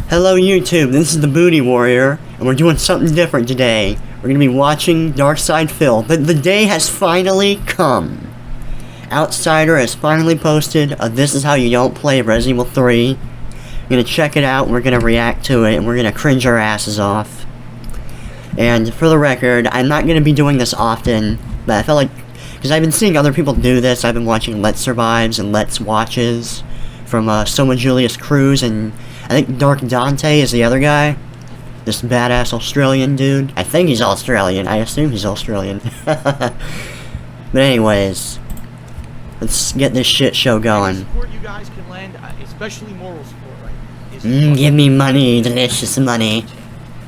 Hello YouTube, this is the Booty Warrior, and we're doing something different today. We're gonna be watching Dark Side Phil. The day has finally come. Outsider has finally posted This Is How You Don't Play Resident Evil 3. We're gonna check it out, we're gonna react to it, and we're gonna cringe our asses off. And for the record, I'm not gonna be doing this often, but I felt like, because I've been seeing other people do this, I've been watching Let's Survives and Let's Watches from Soma Julius Cruz, and I think Dark Dante is the other guy. This badass Australian dude. I think he's Australian. I assume he's Australian. But anyways, let's get this shit show going. Support you guys can lend, especially moral support, right? Give me money, delicious money.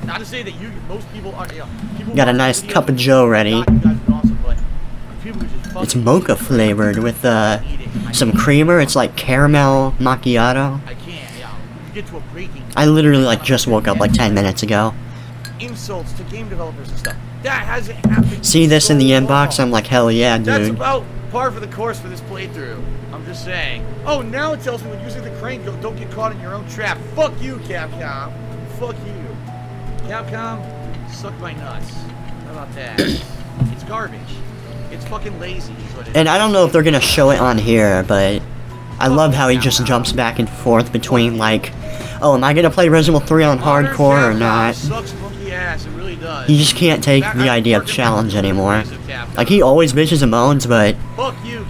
Not to say that most people are, people got a nice cup of joe ready. It's mocha flavored with some creamer. It's like caramel macchiato. I literally just woke up like 10 minutes ago. Insults to game developers and stuff. That hasn't happened. See this in the inbox? I'm like, hell yeah, dude. That's about par for the course for this playthrough. I'm just saying. Oh, now it tells me when using the crane, don't get caught in your own trap. Fuck you, Capcom. Fuck you. Capcom, suck my nuts. How about that? It's garbage. It's fucking lazy. Is what it is. And I don't know if they're gonna show it on here, but I love how he just jumps back and forth between like, oh, am I gonna play Resident Evil 3 on hardcore or not? Sucks monkey ass, it really does. He just can't take the idea of challenge anymore. Like, he always bitches and moans, but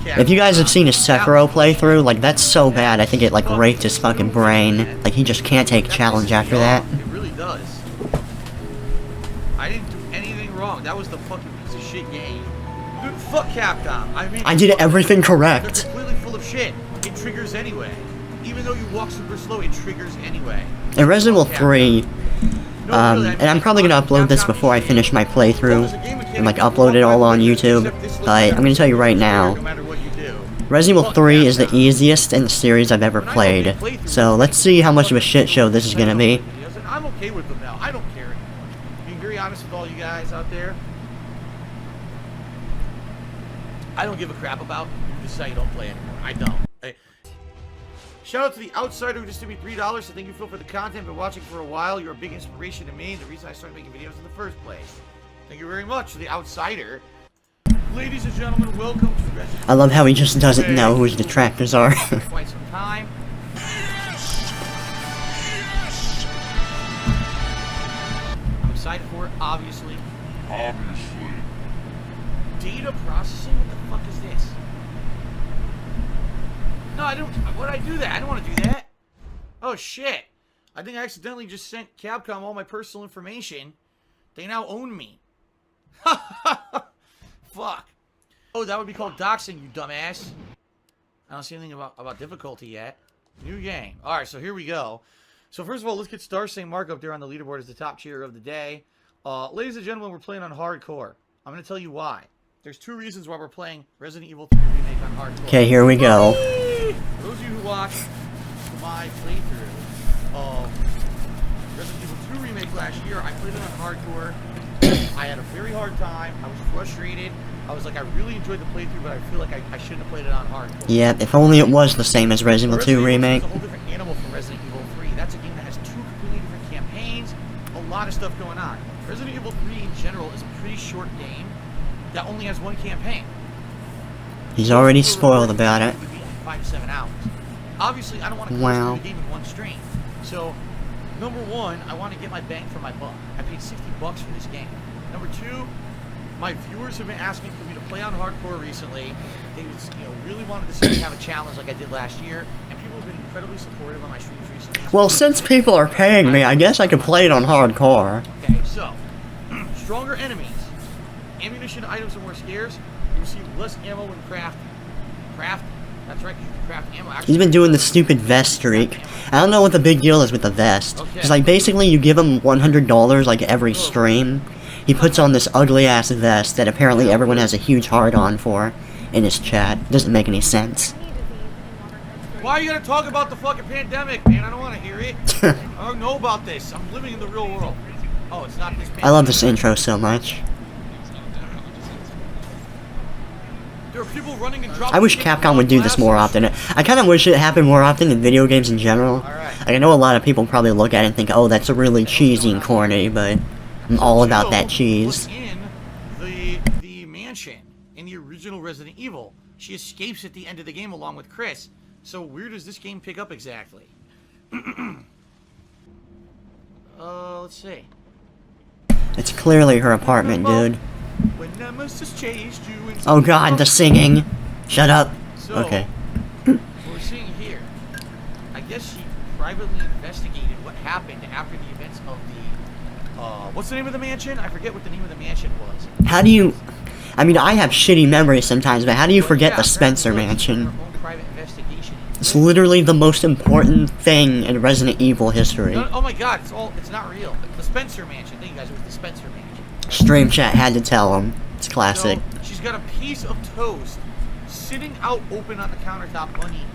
if you guys have seen his Sekiro playthrough, like, that's so bad, I think it, like, raped his fucking brain. Like, he just can't take challenge after that. It really does. I didn't do anything wrong. That was the fucking piece of shit game. Dude, fuck Capcom. I mean, I did everything correct. They're completely full of shit. It triggers anyway. Even though you walk super slow, it triggers anyway. In Resident Evil 3, and I'm probably gonna upload this before I finish my playthrough, and like upload it all on YouTube, but I'm gonna tell you right now, Resident Evil 3 is the easiest in the series I've ever played, so let's see how much of a shit show this is gonna be. I'm okay with them now, I don't care anymore. Being very honest with all you guys out there, I don't give a crap about this is how you don't play anymore, I don't. Shout out to the Outsider who just gave me $3, so thank you, Phil, for the content. Been watching for a while. You're a big inspiration to me and the reason I started making videos in the first place. Thank you very much to the Outsider. Ladies and gentlemen, welcome to Resident Evil. I love how he just doesn't know who his detractors are. Quite some time. I'm excited for it, obviously. Data processing? What the fuck is this? No, I don't. Why'd I do that? I don't want to do that. Oh, shit. I think I accidentally just sent Capcom all my personal information. They now own me. Fuck. Oh, that would be called doxing, you dumbass. I don't see anything about difficulty yet. New game. Alright, so here we go. So first of all, let's get Star Saying Mark up there on the leaderboard as the top cheer of the day. Ladies and gentlemen, we're playing on hardcore. I'm going to tell you why. There's two reasons why we're playing Resident Evil 3 Remake on hardcore. Okay, here we go. For those of you who watched my playthrough of Resident Evil 2 Remake last year, I played it on hardcore. I had a very hard time. I was frustrated. I was like, I really enjoyed the playthrough, but I feel like I shouldn't have played it on hardcore. Yeah, if only it was the same as Resident Evil 2 Remake. It's a whole different animal from Resident Evil 3. That's a game that has two completely different campaigns, a lot of stuff going on. Resident Evil 3 in general is a pretty short game that only has one campaign. He's already spoiled about it. 5 to 7 hours. Obviously, I don't want to wow. the game in one stream. So, number one, I want to get my bang for my buck. I paid $60 for this game. Number two, my viewers have been asking for me to play on hardcore recently. They really wanted to see me have a challenge like I did last year, and people have been incredibly supportive on my streams recently. Well, since people are paying me, I guess I can play it on hardcore. Okay, so, stronger enemies. Ammunition items are more scarce. You receive less ammo when craft. That's right, you can craft ammo. Actually, he's been doing the stupid vest streak. I don't know what the big deal is with the vest. Because, like, basically you give him $100, like, every stream. He puts on this ugly-ass vest that apparently everyone has a huge hard-on for in his chat. Doesn't make any sense. Why are you gonna talk about the fucking pandemic, man? I don't want to hear it. I don't know about this. I'm living in the real world. Oh, it's not this pandemic. I love this intro so much. There are people running and dropping. I wish Capcom would do this more often. I kind of wish it happened more often in video games in general. Like, I know a lot of people probably look at it and think, oh, that's really cheesy and corny, but I'm all about that cheese. In the mansion in the original Resident Evil, she escapes at the end of the game along with Chris. So where does this game pick up exactly? Let's see. It's clearly her apartment, dude. When Nemesis chased you Oh god, the singing. Shut up. So, Okay. What we're seeing here, I guess she privately investigated what happened after the events of the, what's the name of the mansion? I forget what the name of the mansion was. How do you... I mean, I have shitty memories sometimes, but how do you forget the Spencer Mansion? Her own private investigation. It's literally the most important thing in Resident Evil history. No, oh my god, it's not real. The Spencer Mansion. Thank you guys, it was the Spencer Mansion. Stream chat had to tell him. It's classic. So, she's got a piece of toast sitting out open on the countertop uneaten.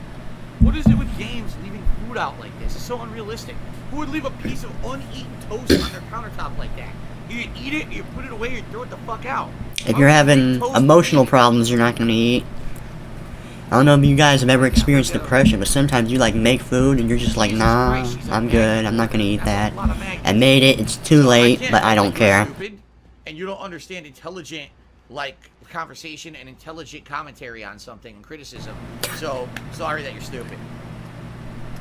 What is it with games leaving food out like this? It's so unrealistic. Who would leave a piece of uneaten toast on their countertop like that? You eat it, you put it away, you throw it the fuck out. If you're having emotional problems, you're not gonna eat. I don't know if you guys have ever experienced depression, but sometimes you like make food and you're just like, nah, I'm good, I'm not gonna eat that. I made it, it's too late, but I don't care. And you don't understand intelligent, like, conversation and intelligent commentary on something and criticism. So, sorry that you're stupid.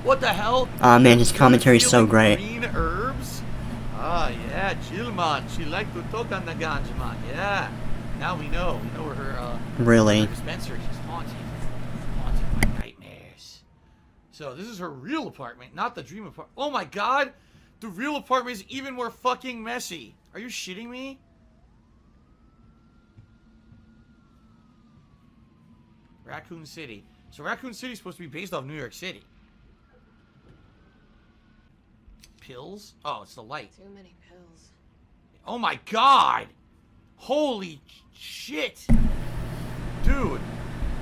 What the hell? Aw man, his commentary's so great. Green herbs? Ah, yeah, Jilman. She liked to talk on the ganjman. Yeah. Now we know. We know where her, really? dispenser is haunted. Haunted by nightmares. So, this is her real apartment, not the dream apartment. Oh my god! The real apartment is even more fucking messy. Are you shitting me? Raccoon City. So Raccoon City is supposed to be based off New York City. Pills? Oh, it's the light. Too many pills. Oh my god! Holy shit! Dude.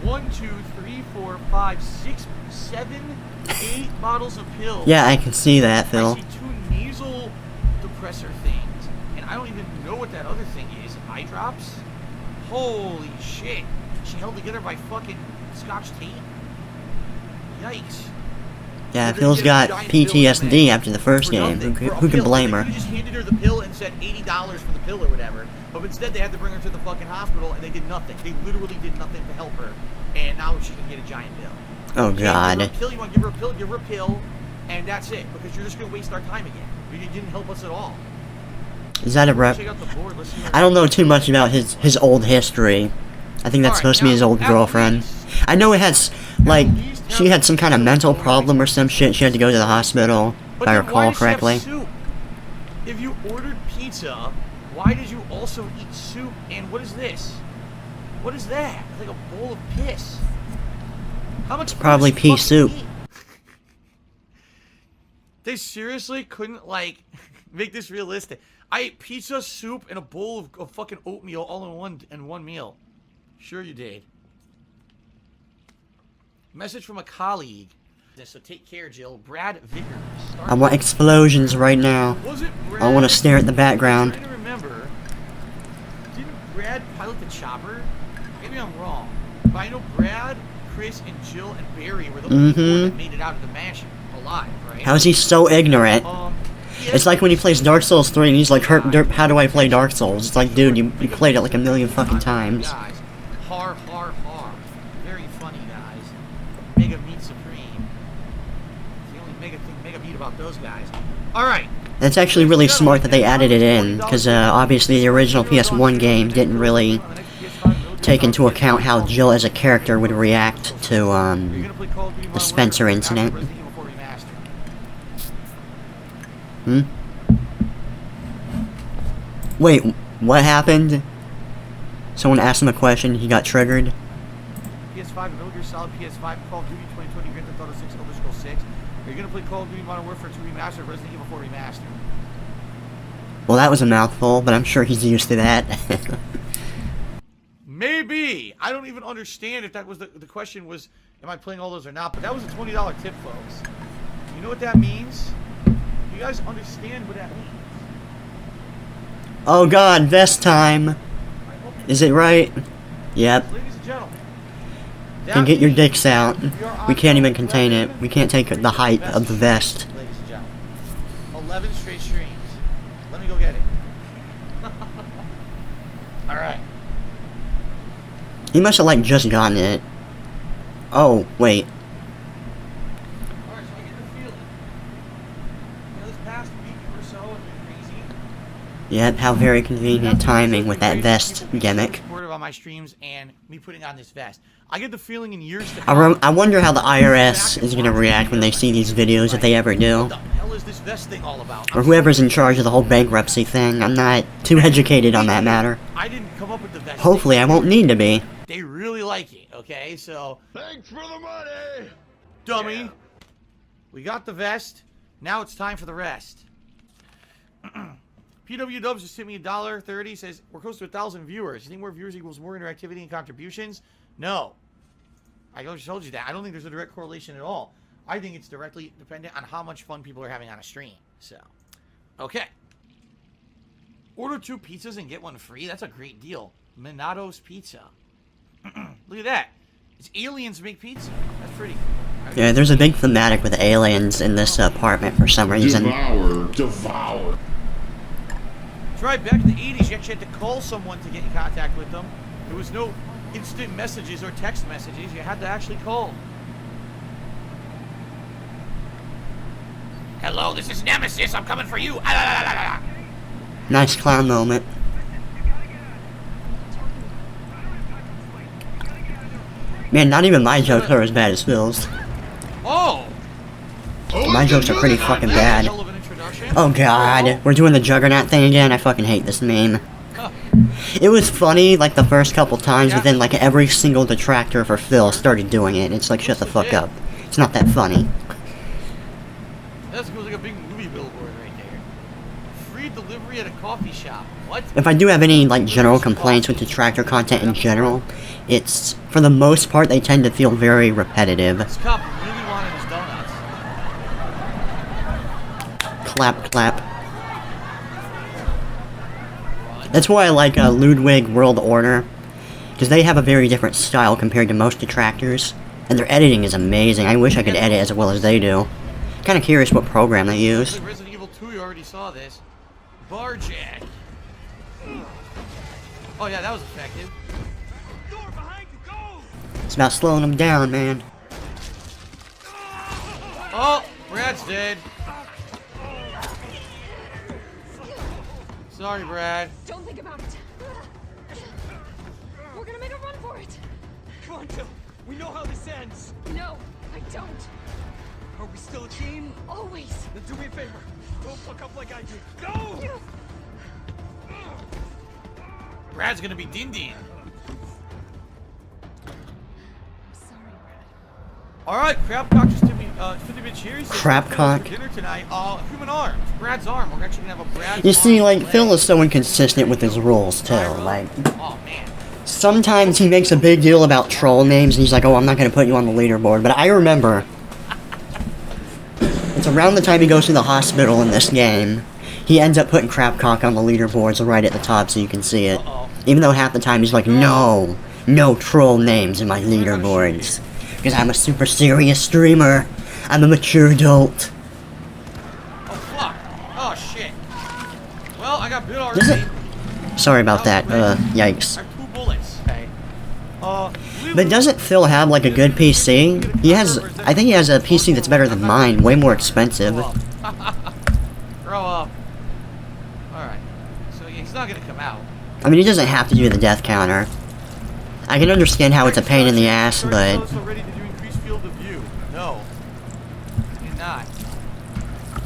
1, 2, 3, 4, 5, 6, 7, 8 bottles of pills. Yeah, I can see that, Phil. I see 2 nasal depressor things. And I don't even know what that other thing is. Eye drops? Holy shit. She held together by fucking scotch tape? Yikes. Yeah, Phil's got PTSD after the first game. Who can blame her? They just handed her the pill and said $80 for the pill or whatever. But instead they had to bring her to the fucking hospital and they did nothing. They literally did nothing to help her. And now she can get a giant bill. Oh god. You want to give her a pill, give her a pill, and that's it. Because you're just going to waste our time again. You didn't help us at all. Is that a rep? I don't know too much about his old history. I think that's supposed to be his old girlfriend. I know it has, like, she had some kind of mental problem or some shit. She had to go to the hospital, if I recall correctly. If you ordered pizza, why did you also eat soup? And what is this? What is that? It's like a bowl of piss. How much? It's probably pea soup. They seriously couldn't, like, make this realistic. I ate pizza, soup, and a bowl of fucking oatmeal all in one meal. Sure you did. Message from a colleague. So take care, Jill. Brad Vickers. I want explosions right now. I want to stare at the background. I'm trying to remember. Didn't Brad pilot the chopper? Maybe I'm wrong. But I know Brad, Chris, and Jill and Barry were the only four that made it out of the mansion alive, right? How is he so ignorant? It's like when he plays Dark Souls 3 and he's like, how do I play Dark Souls? It's like, dude, you played it like a million fucking times. Guys, har. Very funny, guys. Mega Meat Supreme. It's the only mega beat about those guys. Alright. It's actually really smart that they added it in, because obviously the original PS1 game didn't really take into account how Jill as a character would react to the Spencer incident. Wait, what happened? Someone asked him a question, he got triggered. PS5, Metal Gear Solid, PS5, Call of Duty 2020, Grand Theft Auto 6, Elder Scrolls 6. Are you gonna play Call of Duty Modern Warfare 2 Remastered, Resident Evil 4 Remastered? Well, that was a mouthful, but I'm sure he's used to that. Maybe! I don't even understand if that was the question was, am I playing all those or not? But that was a $20 tip, folks. You know what that means? You guys understand what that means? Oh god, vest time. Is it right? Yep. Ladies and gentlemen, Can get your dicks out. We can't even contain it. We can't take the height of the vest. Ladies and gentlemen. 11 straight streams. Let me go get it. Alright. He must have like just gotten it. Oh, wait. Alright, so I get the feeling. This past week or so has been crazy. Yep, how very convenient timing with that vest gimmick. Supportive on my streams and me putting on this vest. I get the feeling in years to come. I wonder how the IRS is gonna react when they see these videos, if they ever do. What the hell is this vest thing all about? Or whoever's in charge of the whole bankruptcy thing. I'm not too educated on that matter. I didn't come up with the vest. Hopefully I won't need to be. They really like it, okay? So, thanks for the money, dummy. Yeah. We got the vest. Now it's time for the rest. PW Dubs just sent me $1.30. Says we're close to 1,000 viewers. You think more viewers equals more interactivity and contributions? No. I just told you that. I don't think there's a direct correlation at all. I think it's directly dependent on how much fun people are having on a stream. So, okay. Order 2 pizzas and get one free. That's a great deal. Minato's Pizza. Look at that. It's aliens make pizza. That's pretty cool. Yeah, there's a big thematic with aliens in this apartment for some reason. Devour. That's right, back in the 80s, you actually had to call someone to get in contact with them. There was no instant messages or text messages. You had to actually call. Hello, this is Nemesis. I'm coming for you. Nice clown moment. Man, not even my jokes are as bad as Phil's. Oh! My jokes are pretty fucking bad. Oh god, we're doing the Juggernaut thing again? I fucking hate this meme. It was funny, like, the first couple times, but then, like, every single detractor for Phil started doing it. It's like, shut the fuck up. It's not that funny. That's like a big movie billboard right there. Free delivery at a coffee shop. What? If I do have any, like, general complaints with detractor content in general, it's, for the most part, they tend to feel very repetitive. This cop really wanted his donuts. Clap, clap. That's why I like Ludwig World Order, because they have a very different style compared to most detractors, and their editing is amazing. I wish I could edit as well as they do. Kind of curious what program they use. Resident Evil 2, you already saw this. Barjack. Oh yeah, that was effective. Door behind you, go! It's about slowing them down, man. Oh, Brad's dead. Sorry, Brad. Don't think about it. We're gonna make a run for it. Come on, Jill. We know how this ends. No, I don't. Are we still a team? Always. Then do me a favor. Don't fuck up like I did. Go! Brad's gonna be Din Din. I'm sorry, Brad. Alright, Crabcock just did me 50-bit cheers. Crabcock. For dinner tonight, human arms. Brad's arm. We're actually gonna have a Brad's You see, arm like, leg. Phil is so inconsistent with his rules, too. Like, Oh, man. sometimes he makes a big deal about troll names, and he's like, oh, I'm not gonna put you on the leaderboard. But I remember, it's around the time he goes to the hospital in this game, he ends up putting Crabcock on the leaderboards right at the top so you can see it. Even though half the time he's like, no troll names in my leaderboards. Because I'm a super serious streamer. I'm a mature adult. Oh, fuck. Oh, shit. Well, I got bit already. Sorry about that, yikes. I have 2 bullets. Okay. But doesn't Phil have, like, a good PC? He has, I think he has a PC that's better than mine, way more expensive. Grow up. Alright. So, yeah, he's not gonna come out. I mean, he doesn't have to do the death counter. I can understand how it's a pain in the ass, but... So ready to do increased field of view. No. You're not.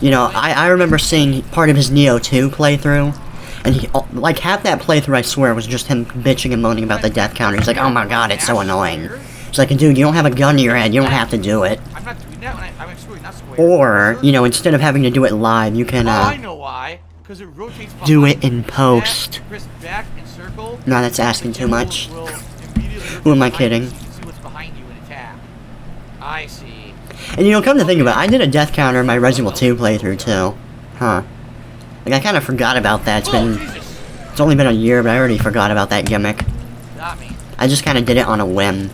You know, I remember seeing part of his Neo 2 playthrough, and he, like, half that playthrough, I swear, was just him bitching and moaning about the death counter. He's like, oh my god, it's so annoying. It's like, dude, you don't have a gun to your head, you don't have to do it. I'm not doing that when I'm swearing, not swearing. Or, you know, instead of having to do it live, you can, I know why. Because it rotates behind do it in you. post. Press back and circle. No, that's asking too much. Will immediately Who am I rotate kidding? behind you so you can see what's behind you and attack. I see. And you know, come to think of it, I did a death counter in my Resident Evil 2 playthrough, too. Huh. Like, I kind of forgot about that. It's only been a year, but I already forgot about that gimmick. Got me. I just kind of did it on a whim.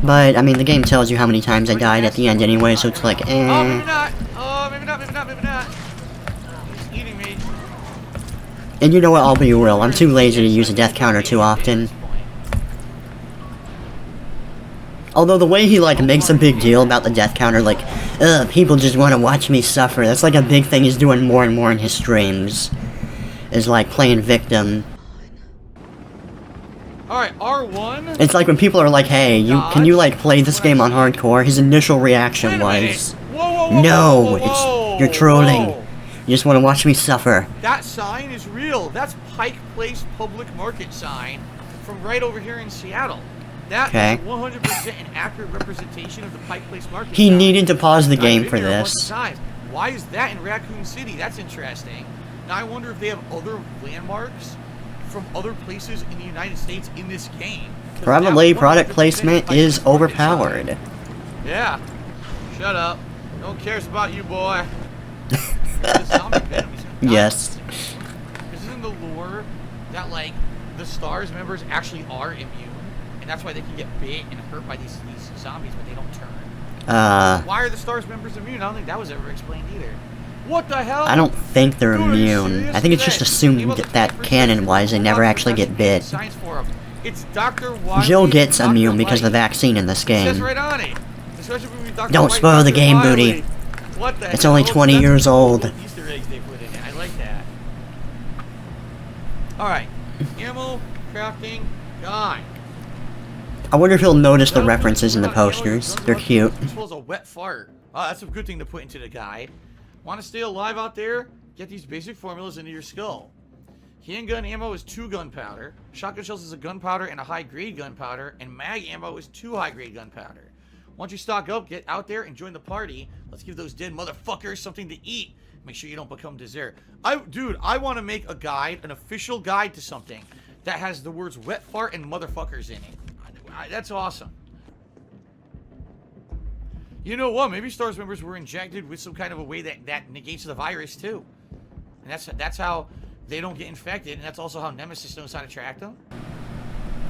But, I mean, the game tells you how many times I died at the end anyway, so it's like, Oh, maybe eh. not. Oh, maybe not, maybe not, maybe not. He's eating me. And you know what, I'll be real, I'm too lazy to use a death counter too often. Although the way he, like, makes a big deal about the death counter, like, ugh, people just want to watch me suffer, that's like a big thing he's doing more and more in his streams. Is like playing victim. Alright, R1. It's like when people are like, hey, can you like play this game on hardcore? His initial reaction was, Whoa, whoa, whoa, no, whoa, whoa, whoa, you're trolling. whoa. You just want to watch me suffer. That sign is real. That's Pike Place Public Market sign from right over here in Seattle. That is 100% an accurate representation of the Pike Place Market He sign. needed to pause the I've game been for there a bunch this. of times. Why is that in Raccoon City? That's interesting. Now I wonder if they have other landmarks from other places in the United States in this game. Probably product placement is overpowered. Yeah. Shut up. No one cares about you, boy. Yes. This is in the lore that, like, the STARS members actually are immune, and that's why they can get bit and hurt by these zombies, but they don't turn. Why are the STARS members immune? I don't think that was ever explained either. What the hell? I don't think they're immune. I think it's just assumed that canon-wise they never actually get bit. It's Dr. Wiley, Jill gets Dr. immune because of the Light. vaccine in this It says game. right on it. Especially when we Dr. Don't White, spoil the Dr. game, Wiley. Booty. What the It's hell? only 20 That's years cool old. Easter eggs they put in it. I like that. Alright. Ammo, crafting, guy. I wonder if he'll notice the references in the posters. They're cute. This was a wet fart. Oh, that's a good thing to put into the guy. Want to stay alive out there? Get these basic formulas into your skull. Handgun ammo is 2 gunpowder. Shotgun shells is a gunpowder and a high-grade gunpowder. And mag ammo is 2 high-grade gunpowder. Once you stock up, get out there and join the party. Let's give those dead motherfuckers something to eat. Make sure you don't become dessert. Dude, I want to make a guide, an official guide to something that has the words wet fart and motherfuckers in it. That's awesome. You know what? Maybe STARS members were injected with some kind of a way that negates the virus too. And that's how they don't get infected, and that's also how Nemesis knows how to track them.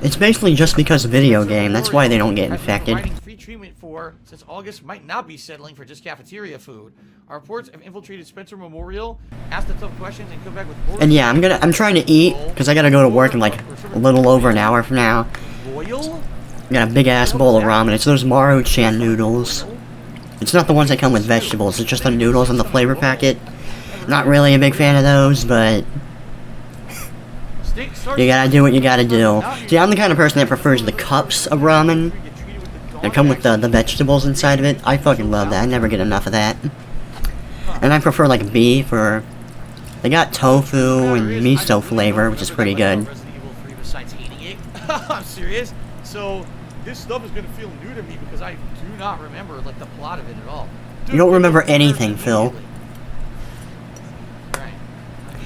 It's basically just because video game, that's why they don't get infected. Providing free treatment for, since August might not be settling for just cafeteria food. Our reports have infiltrated Spencer Memorial, asked the tough questions, and come back with orders. And yeah, I'm trying to eat, because I gotta go to work in like a little over an hour from now. Loyal? Got a big ass bowl of ramen. It's those Maruchan noodles. It's not the ones that come with vegetables, it's just the noodles in the flavor packet. Not really a big fan of those, but you gotta do what you gotta do. See, I'm the kind of person that prefers the cups of ramen that come with the vegetables inside of it. I fucking love that. I never get enough of that. And I prefer like beef, or they got tofu and miso flavor, which is pretty good. I'm serious. So this stuff is gonna feel new to me because I do not remember like the plot of it at all. You don't remember anything, Phil.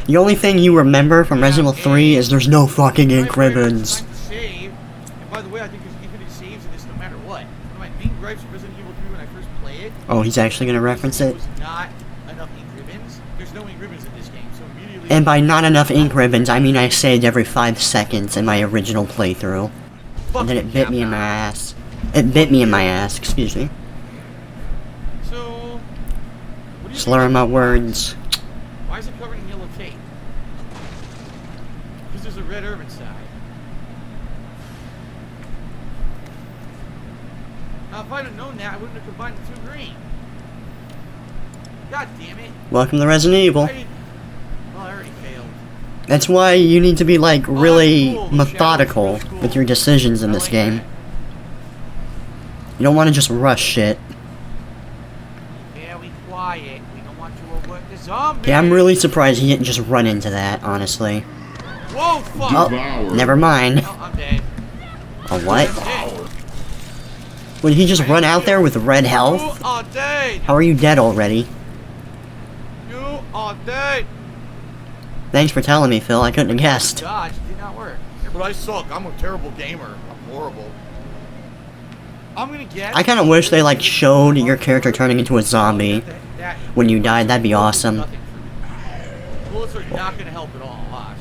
The only thing you remember from Resident Evil 3 is there's no fucking ink ribbons. And by the way, I think there's infinite saves in this no matter what. One of my main gripes with Resident Evil 3 when I first played it. Oh, he's actually gonna reference it? Was not enough ink ribbons. There's no ink ribbons in this game, so immediately. And by not enough ink ribbons, I mean I saved every 5 seconds in my original playthrough. And then it bit me in my ass. It bit me in my ass, excuse me. So, what do you Slurring my words. Why is it covered in yellow tape? Because there's a red herb inside. Now, if I'd have known that, I wouldn't have combined the 2 green. God damn it. Welcome to Resident Evil. Well, I already failed. That's why you need to be like really methodical with your decisions in this game. You don't want to just rush shit. Very quiet. We don't want to alert the zombies. Yeah, I'm really surprised he didn't just run into that, honestly. Whoa, fuck. Oh, never mind. Oh, I'm dead. A what? I'm dead. Would he just run out there with red You health? are dead. How are you dead already? You are dead. Thanks for telling me, Phil. I couldn't have guessed. Dodge did not work. But I suck. I'm a terrible gamer. I'm horrible. I'm gonna guess. I kind of wish they like showed your character turning into a zombie when you died. That'd be awesome. Bullets are not gonna help at all. Watch.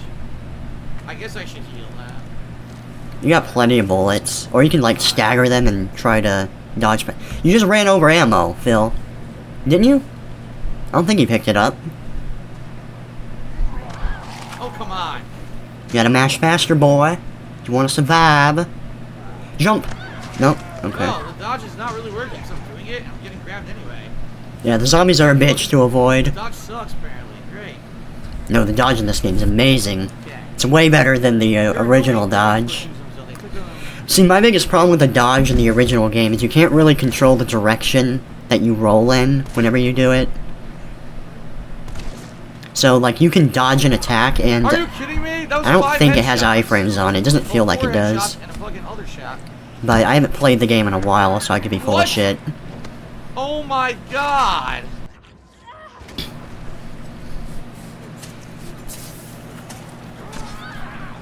I guess I should heal now. You got plenty of bullets. Or you can, like, stagger them and try to dodge. You just ran over ammo, Phil. Didn't you? I don't think you picked it up. Oh, come on. You gotta mash faster, boy. You wanna survive. Jump! Nope. Okay. Well, the dodge is not really working, so I'm doing it, and I'm getting grabbed anyway. Yeah, the zombies are a bitch to The avoid. dodge sucks, apparently. Great. No, the dodge in this game is amazing. Okay. It's way better than the original dodge. See, my biggest problem with the dodge in the original game is you can't really control the direction that you roll in whenever you do it. So, like, you can dodge an attack, and Are you kidding me? That was I don't 5 think it has headshots. iframes on it. It doesn't feel like it 4 does. headshots and a fucking other shot. But I haven't played the game in a while, so I could be full What? of shit. Oh my god!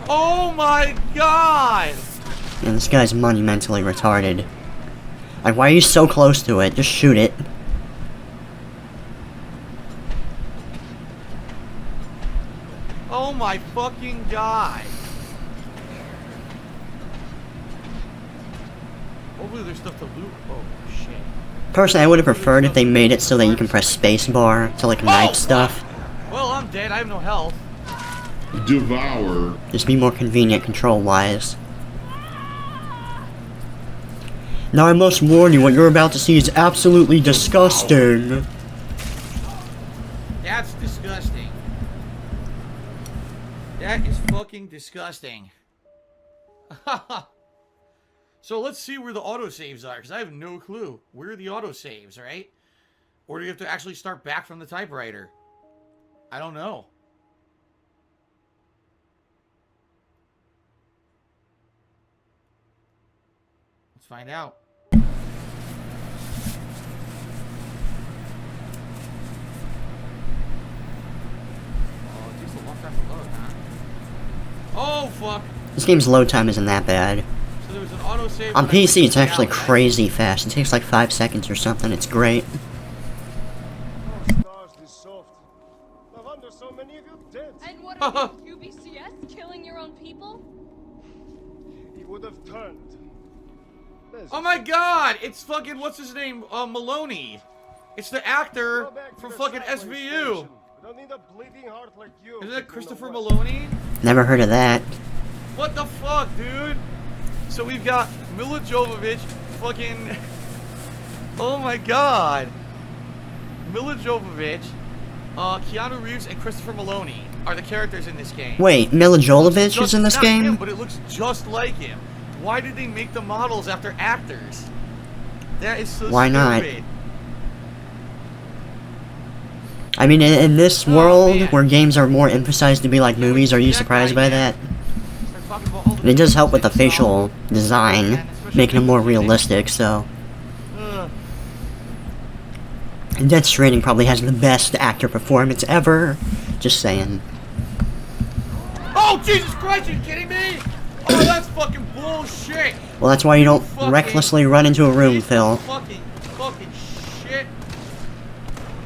Oh my god! And this guy's monumentally retarded. Like, why are you so close to it? Just shoot it. Oh my fucking god! Hopefully there's stuff to loot. Oh shit. Personally, I would have preferred if they made it so that you can press spacebar to, like, knife stuff. Well, I'm dead. I have no health. Devour. Just be more convenient control-wise. Now I must warn you, what you're about to see is absolutely disgusting. That's disgusting. That is fucking disgusting. So let's see where the autosaves are, because I have no clue. Where are the autosaves, right? Or do you have to actually start back from the typewriter? I don't know. Let's find out. Oh, it takes a long time to load, huh? Oh, fuck. This game's load time isn't that bad. So there was an autosave On when I went PC, to it's the actually alley, right? crazy fast. It takes like 5 seconds or something. It's great. Oh, stars this soft. No wonder so many of you dead. And what are you, UBCS? Killing your own people? He would have turned. There's Oh my god! It's fucking, what's his name? Maloney. It's the actor Go back to from the fucking subway SVU. station. We don't need a bleeding heart like you. Isn't in it the Christopher West. Maloney? Never heard of that. What the fuck, dude? So we've got Mila Jovovich, fucking... Oh my god. Mila Jovovich, Keanu Reeves, and Christopher Maloney are the characters in this game. Wait, Mila Jovovich is in this Not game? him, but it looks just like him. Why did they make the models after actors? That is so Why not? stupid. I mean, in this Oh, world man. where games are more emphasized to be like movies, are you surprised by that? Start talking about all the And it does help with the things, so- facial design, making them more realistic, so... Ugh. And Death Stranding probably has the best actor performance ever. Just saying. Oh, Jesus Christ, are you kidding me? Oh, that's fucking bullshit. Well, that's why you don't Fucking recklessly run into a room, piece Phil. of fucking shit.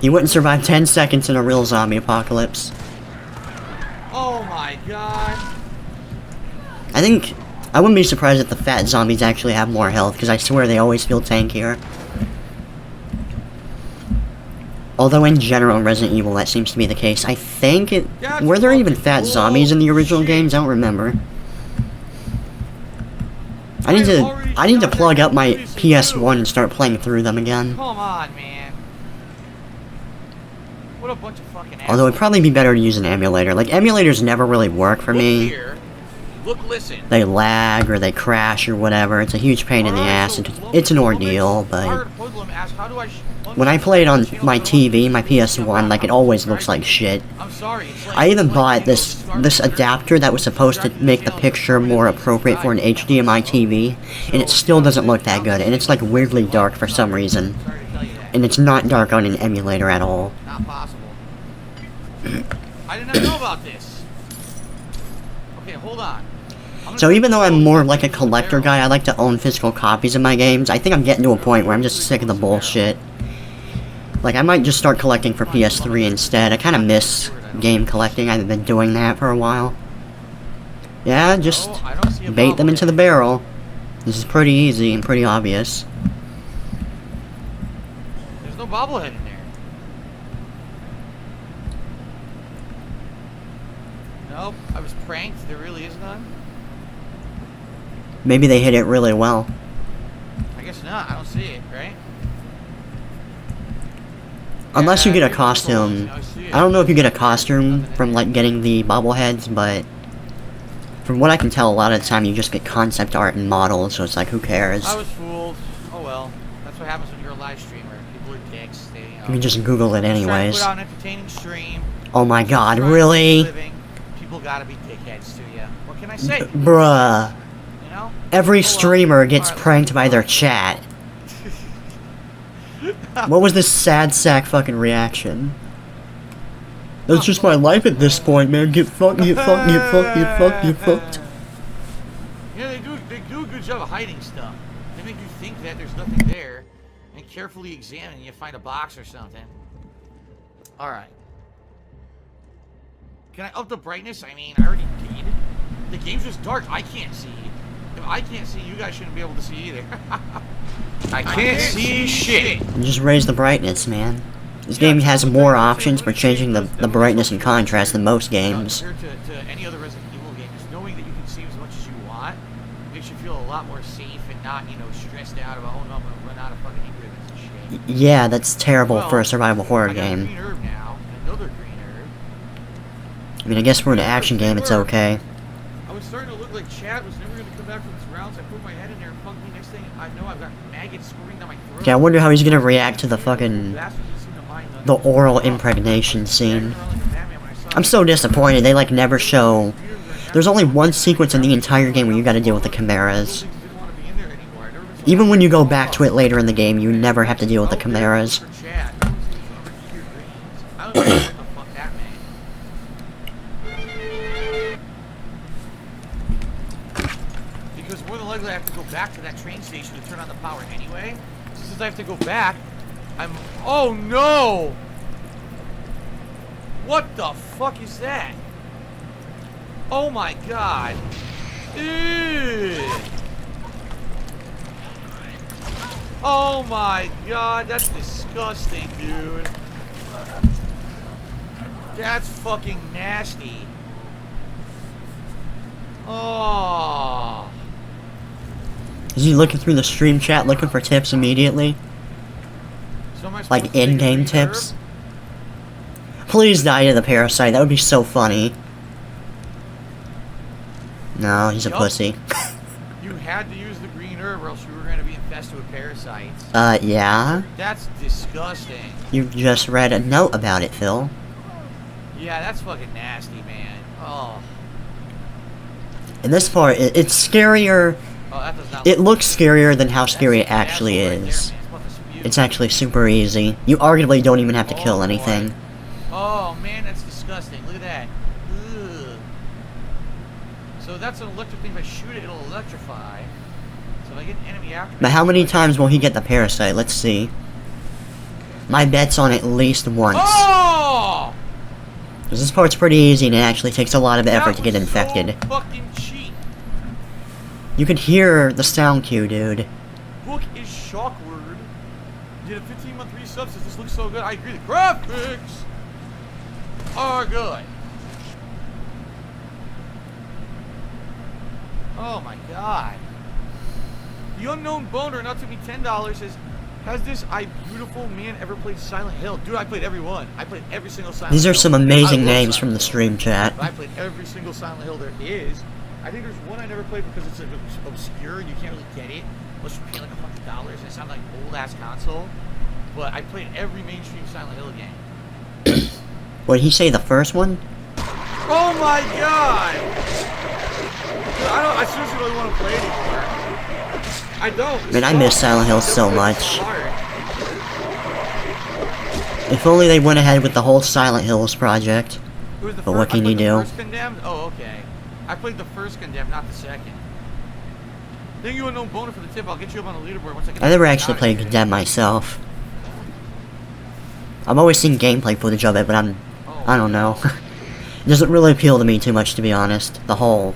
You wouldn't survive 10 seconds in a real zombie apocalypse. Oh my god. I think... I wouldn't be surprised if the fat zombies actually have more health, because I swear they always feel tankier. Although in general in Resident Evil that seems to be the case. I think it... That's Were there even fucking fat zombies in the original bullshit. games? I don't remember. I need to plug up my PS1 and start playing through them again. Come on, man. What a bunch of fucking Although it'd probably be better to use an emulator. Like, emulators never really work for Look me. here. Look, listen. They lag or they crash or whatever. It's a huge pain in the ass. It's an ordeal, but... When I play it on my TV, my PS1, like, it always looks like shit. I'm sorry. It's like, I even bought this adapter that was supposed to make the picture more appropriate for an HDMI TV, and it still doesn't look that good, and it's like weirdly dark for some reason. Sorry to tell you that. And it's not dark on an emulator at all. Not possible. I did not know about this. Okay, hold on. So even though I'm more like a collector guy, I like to own physical copies of my games, I think I'm getting to a point where I'm just sick of the bullshit. Like, I might just start collecting for PS3 instead. I kind of miss game collecting. I've been doing that for a while. Yeah, just No, I don't see a bait them into the bobblehead. barrel. This is pretty easy and pretty obvious. There's no bobblehead in there. Nope, I was pranked. There really is none. Maybe they hit it really well. I guess not. I don't see it, right? Unless you get a maybe costume. I see it. I don't know if you get a costume from like getting the bobbleheads, but from what I can tell, a lot of the time you just get concept art and models, so it's like, who cares? I was fooled. Oh well. That's what happens when you're a live streamer. People are dicks. They, You can just Google it trying to anyways. put out an entertaining stream. Oh my god, trying to make a really? living. People gotta be dickheads to you. What can I say? Bruh. You know? Every Oh, well. streamer gets Alright, pranked by their chat. What was this sad sack fucking reaction? That's just my life at this point, man. Get fucked, get fucked, get fucked, get fucked, get fucked. Yeah, they do a good job of hiding stuff. They make you think that there's nothing there, and carefully examine and you find a box or something. Alright. Can I up the brightness? I mean, I already did. The game's just dark. I can't see. If I can't see, you guys shouldn't be able to see either. I can't see shit. Just raise the brightness, man. This game has more options for changing the brightness and contrast than most games. Compared to any other Resident Evil game, just knowing that you can see as much as you want makes you feel a lot more safe and not, you know, stressed out about, oh no, I'm gonna run out of fucking ink ribbons and shit. Yeah, that's terrible Well, for a survival horror I got a game. green herb now, and another green herb. I mean, I guess for an action game, it's okay. I was starting to look like Chad was never gonna come back from his rounds. I put my head in there and fucked me. Next thing I know, I've got maggots squirting down my throat. Yeah, I wonder how he's gonna react to the fucking Bastards didn't seem to mind none. the oral impregnation scene. I'm so disappointed. They like never show. There's only one sequence in the entire game where you gotta deal with the chimeras. Even when you go back to it later in the game, you never have to deal with the chimeras. I don't know what the fuck that meant. Because more than likely I have to go back to that train station to turn on the power anyway. So since I have to go back, I'm... Oh no! What the fuck is that? Oh my god. Ew. Oh my god, that's disgusting, dude. That's fucking nasty. Oh. Is he looking through the stream chat looking for tips immediately? So am I supposed Like to take a in-game green tips? herb? Please die to the parasite, that would be so funny. No, he's a Yup. pussy. You had to use the green herb or else you were going to be infested with parasites. Yeah? That's disgusting. You just read a note about it, Phil. Yeah, that's fucking nasty, man. Oh. In this part, it's scarier. Oh, that does not It looks scarier than how That's scary it an actually asshole right there, is. man. It's about to spew. It's actually super easy. You arguably don't even have to kill Oh, anything. boy. Oh man, that's disgusting. Look at that. Ugh. So that's an electric thing. If I shoot it, it'll electrify. So if I get an enemy after me... But how many times will he get the parasite? Let's see. My bet's on at least once. Oh! 'Cause this part's pretty easy and it actually takes a lot of effort to That get was infected. So fucking cheap. You could hear the sound cue, dude. Book is Shockword. Did a 15-month resubs. This looks so good. I agree. The graphics are good. Oh my god. The Unknown Boner, not to be $10, says, has this I beautiful man ever played Silent Hill? Dude, I played every one. I played every single Silent These Hill. are some I amazing love names Silent from the Hill. stream chat. But I played every single Silent Hill there is. I think there's one I never played because it's like obscure and you can't really get it unless you pay like $100 and it sounds like an old ass console. But I played every mainstream Silent Hill game. What did he say, the first one? Oh my god! Dude, I seriously don't want to play anymore. I don't. Man, I miss Silent Hill so much. Hard. If only they went ahead with the whole Silent Hills project. It was the But what first- I can you played the do? First Condemned? Oh, okay. I played the first Condemned, not the second. Thank you, Unknown Boner, for the tip. I'll get you up on the leaderboard once I get I never the actually out of played here. Condemned myself. I've always seen gameplay footage of it, but I don't know. It doesn't really appeal to me too much, to be honest. The whole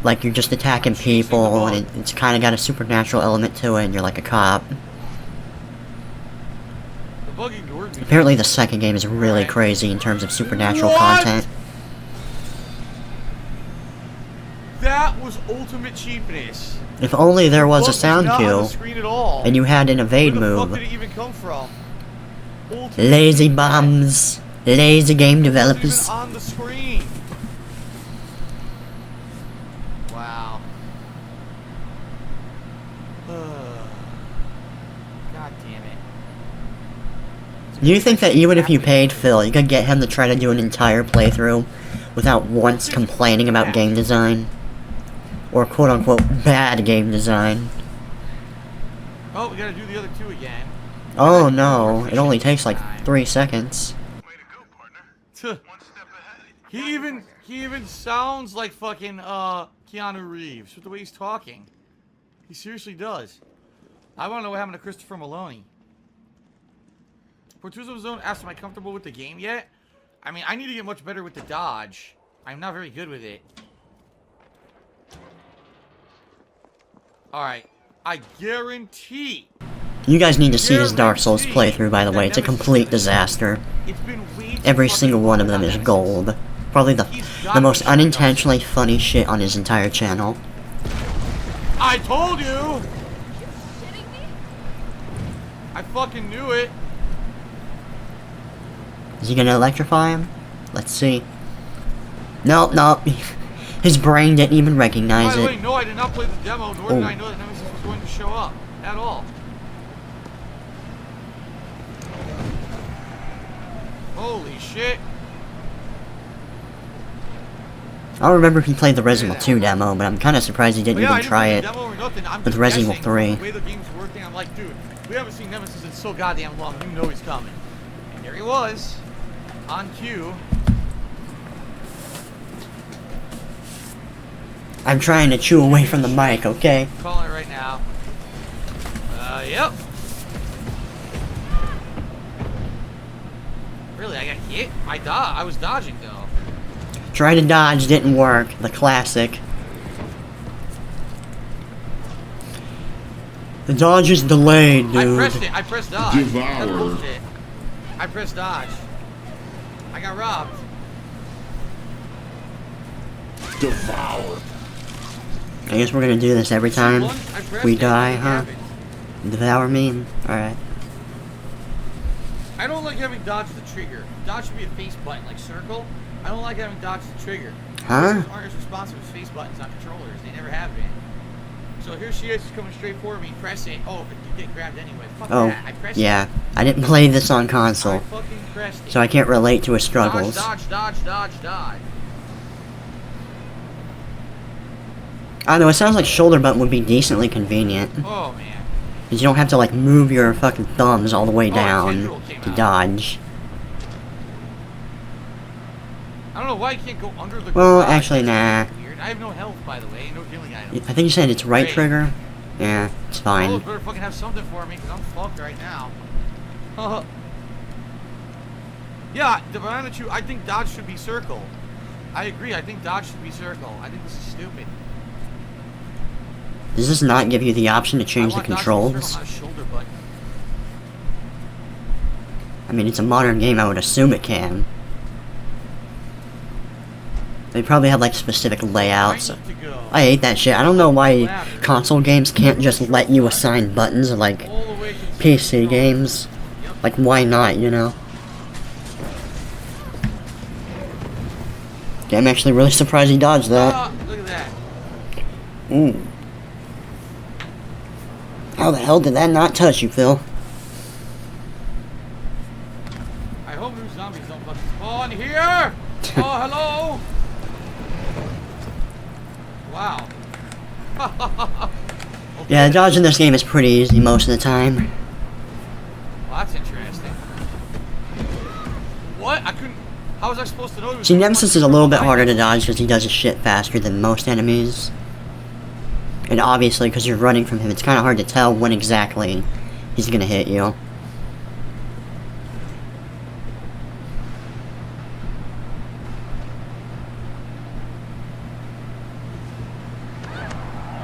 like you're just attacking people, and it's kind of got a supernatural element to it, and you're like a cop. The bug ignored me. Apparently the second game is really crazy in terms of supernatural What? content. That was ultimate cheapness. If only there was a sound Not on the cue, screen at all. and you had an evade Where the fuck move. did it even come from? Ultimate Lazy cheapness. bums. Lazy game It wasn't developers. even on the screen. Wow. God damn it. Do you think that even if you paid Phil, you could get him to try to do an entire playthrough without once complaining about game design? Or quote-unquote bad game design? Oh, we gotta do the other two again. Oh no, it only takes like 3 seconds. He even sounds like fucking Keanu Reeves with the way he's talking. He seriously does. I want to know what happened to Christopher Maloney. Portuzo Zone asked, am I comfortable with the game yet? I mean, I need to get much better with the dodge. I'm not very good with it. Alright. I guarantee. You guys need to see his Dark Souls playthrough, by the way. It's a complete disaster. It's been way too Every fucking single one of long them is on gold. Probably the most unintentionally funny shit on his entire channel. I told you! Shitting me? I fucking knew it. Is he gonna electrify him? Let's see. Nope, nope. His brain didn't even recognize By the way, it. no, I did not play the demo, nor did I know that Nemesis was going to show up. At all. Holy shit. I don't remember if he played the Resident Evil 2 demo, but I'm kinda surprised he didn't Well, yeah, even try I it. didn't play the demo or nothing. I'm with just Resident Evil guessing 3. The way the game's working, I'm like, dude, we haven't seen Nemesis in so goddamn long. You know he's coming. And there he was. On cue. I'm trying to chew away from the mic, okay? Calling it right now. Yep. Really, I got hit? I was dodging, though. Try to dodge, didn't work. The classic. The dodge is delayed, I dude. pressed it. I pressed dodge. Devour. That's bullshit. I pressed dodge. I got robbed. Devour. I guess we're gonna do this every time I pressed we it, die, nothing huh? happened. Devour me? Alright. I don't like having dodge the trigger. Dodge should be a face button, like circle. I don't like having dodge the trigger. Huh? Those aren't as responsive as face buttons on controllers. They never have been. So here she is, coming straight for me. Press it. Oh, but you get grabbed anyway. Fuck Oh, that. I pressed yeah. it. I didn't play this on I console, fucking pressed it. so I can't relate to his struggles. Dodge, dodge, dodge, dodge, dodge. I don't know, it sounds like shoulder button would be decently convenient. Oh, man. Because you don't have to, like, move your fucking thumbs all the way Oh, down Tendril came to out. dodge. I don't know why you can't go under the Well, garage. actually, That's nah. weird. I have no health, by the way. No healing items. I think you said it's right Great. trigger? Yeah, it's Oh, fine. better fucking have something for me, because I'm fucked right now. Yeah, the banana chew, I think dodge should be circle. I agree, I think dodge should be circle. I think this is stupid. Does this not give you the option to change I the want dodge to be controls? circle, not a shoulder button. I mean, it's a modern game, I would assume it can. They probably have, like, specific layouts. I need to go I hate that shit. I don't know why console games can't just let you assign buttons like all the way to the PC control. games. Yep. Like, why not, you know? Okay, I'm actually really surprised he dodged that. Look at that. Ooh. How the hell did that not touch you, Phil? I hope new zombies don't fucking spawn here! Oh, hello! Wow. Okay. Yeah, dodge in this game is pretty easy most of the time. Well, that's interesting. What? I couldn't... How was I supposed to know? It was See, Nemesis is a little bit harder to behind dodge because he does his shit faster than most enemies. And obviously, because you're running from him, it's kind of hard to tell when exactly he's gonna hit you.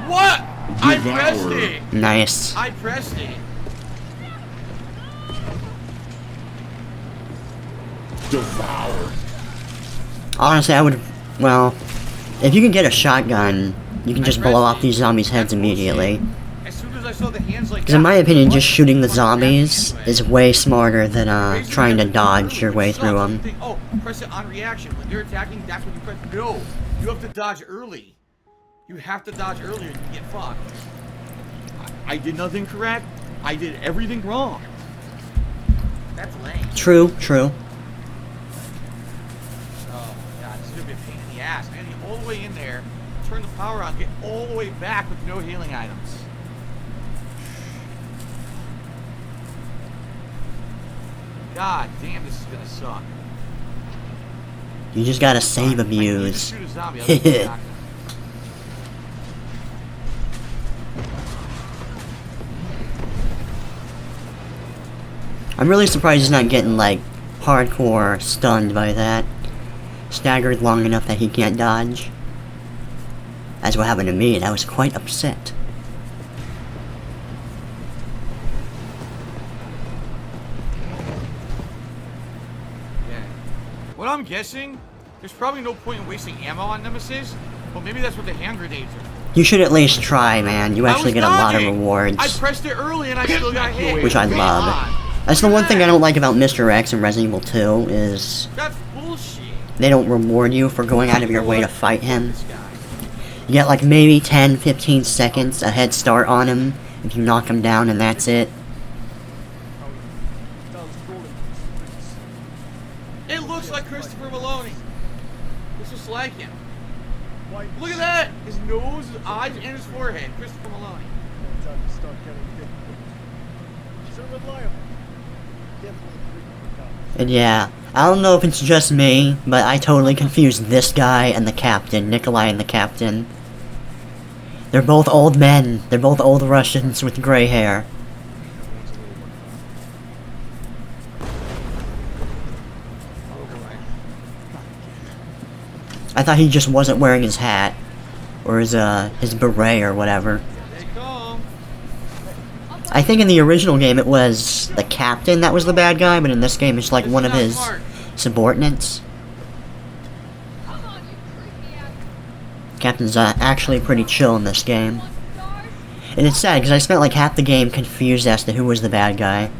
What? I pressed it. Nice. I pressed it. Devoured. Honestly, I would, well, if you can get a shotgun, you can just blow off these zombies' heads immediately. As soon as I saw the hands like Because in my that, opinion, what just shooting the fucking crap zombies anyway. is way smarter than Basically, trying to that's dodge your way what through sucks. You them. think, oh, press it on reaction. When they're attacking, that's when you press. No, you have to dodge early. You have to dodge early or you get fucked. I did nothing correct. I did everything wrong. That's lame. True, true. Oh my god, this is gonna be a pain in the ass. Man, get all the way in there, turn the power on, get all the way back with no healing items. God damn, this is gonna suck. You just gotta save I can't even abuse. shoot a zombie, I'll just knock him. I'm really surprised he's not getting, like, hardcore stunned by that. Staggered long enough that he can't dodge. That's what happened to me, and I was quite upset. Yeah. What I'm guessing, there's probably no point in wasting ammo on Nemesis, but maybe that's what the hand grenades are for. You should at least try, man. You actually get a lot of rewards. I pressed it early and I still got hit. Which I Come love. on. That's the one thing I don't like about Mr. X and Resident Evil 2 is That's bullshit. they don't reward you for going out of your way to fight him. This guy. You get like maybe 10-15 seconds a head start on him if you knock him down and that's it. Sounds crawling. It looks like Christopher Maloney. It's just like him. Why? Look at that! His nose, his eyes, and his forehead. Christopher Maloney. Time to start getting good. So reliable. Definitely freaking out. And yeah, I don't know if it's just me, but I totally confused this guy and the captain, Nikolai and the captain. They're both old men. They're both old Russians with gray hair. I thought he just wasn't wearing his hat. Or his beret or whatever. They come. I think in the original game it was the captain that was the bad guy, but in this game it's like one of his subordinates. Come on, you creepy ass. Captain's actually pretty chill in this game. Want stars? And it's sad because I spent like half the game confused as to who was the bad guy.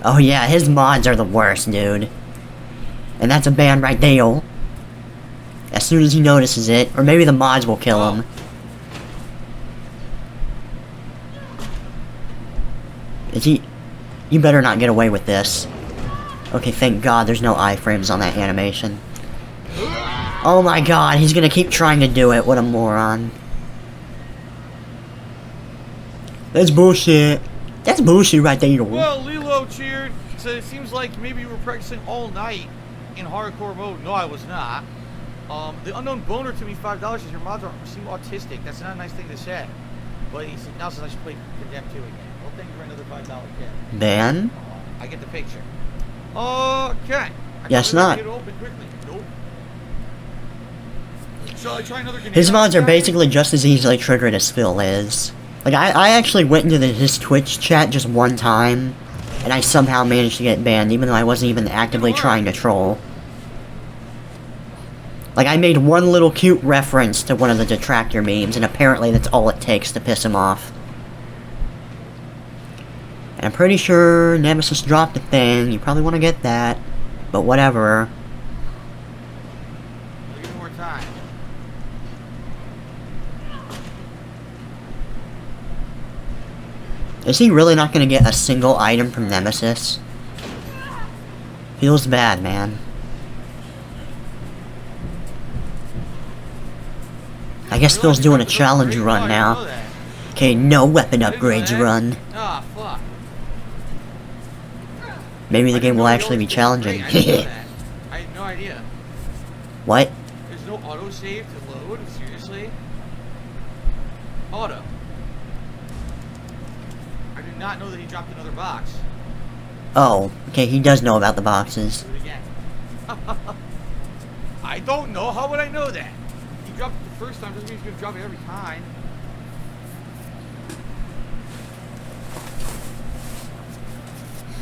Oh yeah, his mods are the worst, dude. And that's a ban right there. As soon as he notices it, or maybe the mods will kill him. Is he... You better not get away with this. Okay, thank God there's no iframes on that animation. Oh my god, he's gonna keep trying to do it. What a moron. That's bullshit. That's bullshit right there. Well, Lilo cheered. Said it seems like maybe you were practicing all night in hardcore mode. No, I was not. The unknown boner to me $5 says your mods seem autistic. That's not a nice thing to say. But he now says I should play Condemned 2 again. Well, thank you for another $5 kit. Ban? I get the picture. Okay. Yes, not. Get it open quickly. Nope. Shall I try another grenade? His mods are on this guy? basically just as easily triggered as Phil is. Like, I actually went into his Twitch chat just one time, and I somehow managed to get banned, even though I wasn't even actively trying to troll. Like, I made one little cute reference to one of the detractor memes, and apparently that's all it takes to piss him off. And I'm pretty sure Nemesis dropped a thing, you probably want to get that, but whatever. Give me more time. Is he really not gonna get a single item from Nemesis? Feels bad, man. I guess Phil's doing a challenge run now. Okay, no weapon upgrades run. Ah, fuck. Maybe the game will actually be challenging. I didn't know that. I had no idea. What? There's no autosave to load? Seriously? Auto. I did not know that he dropped another box. Oh, okay, he does know about the boxes. Do it again. I don't know. How would I know that? He dropped first time doesn't mean he's gonna drop it every time.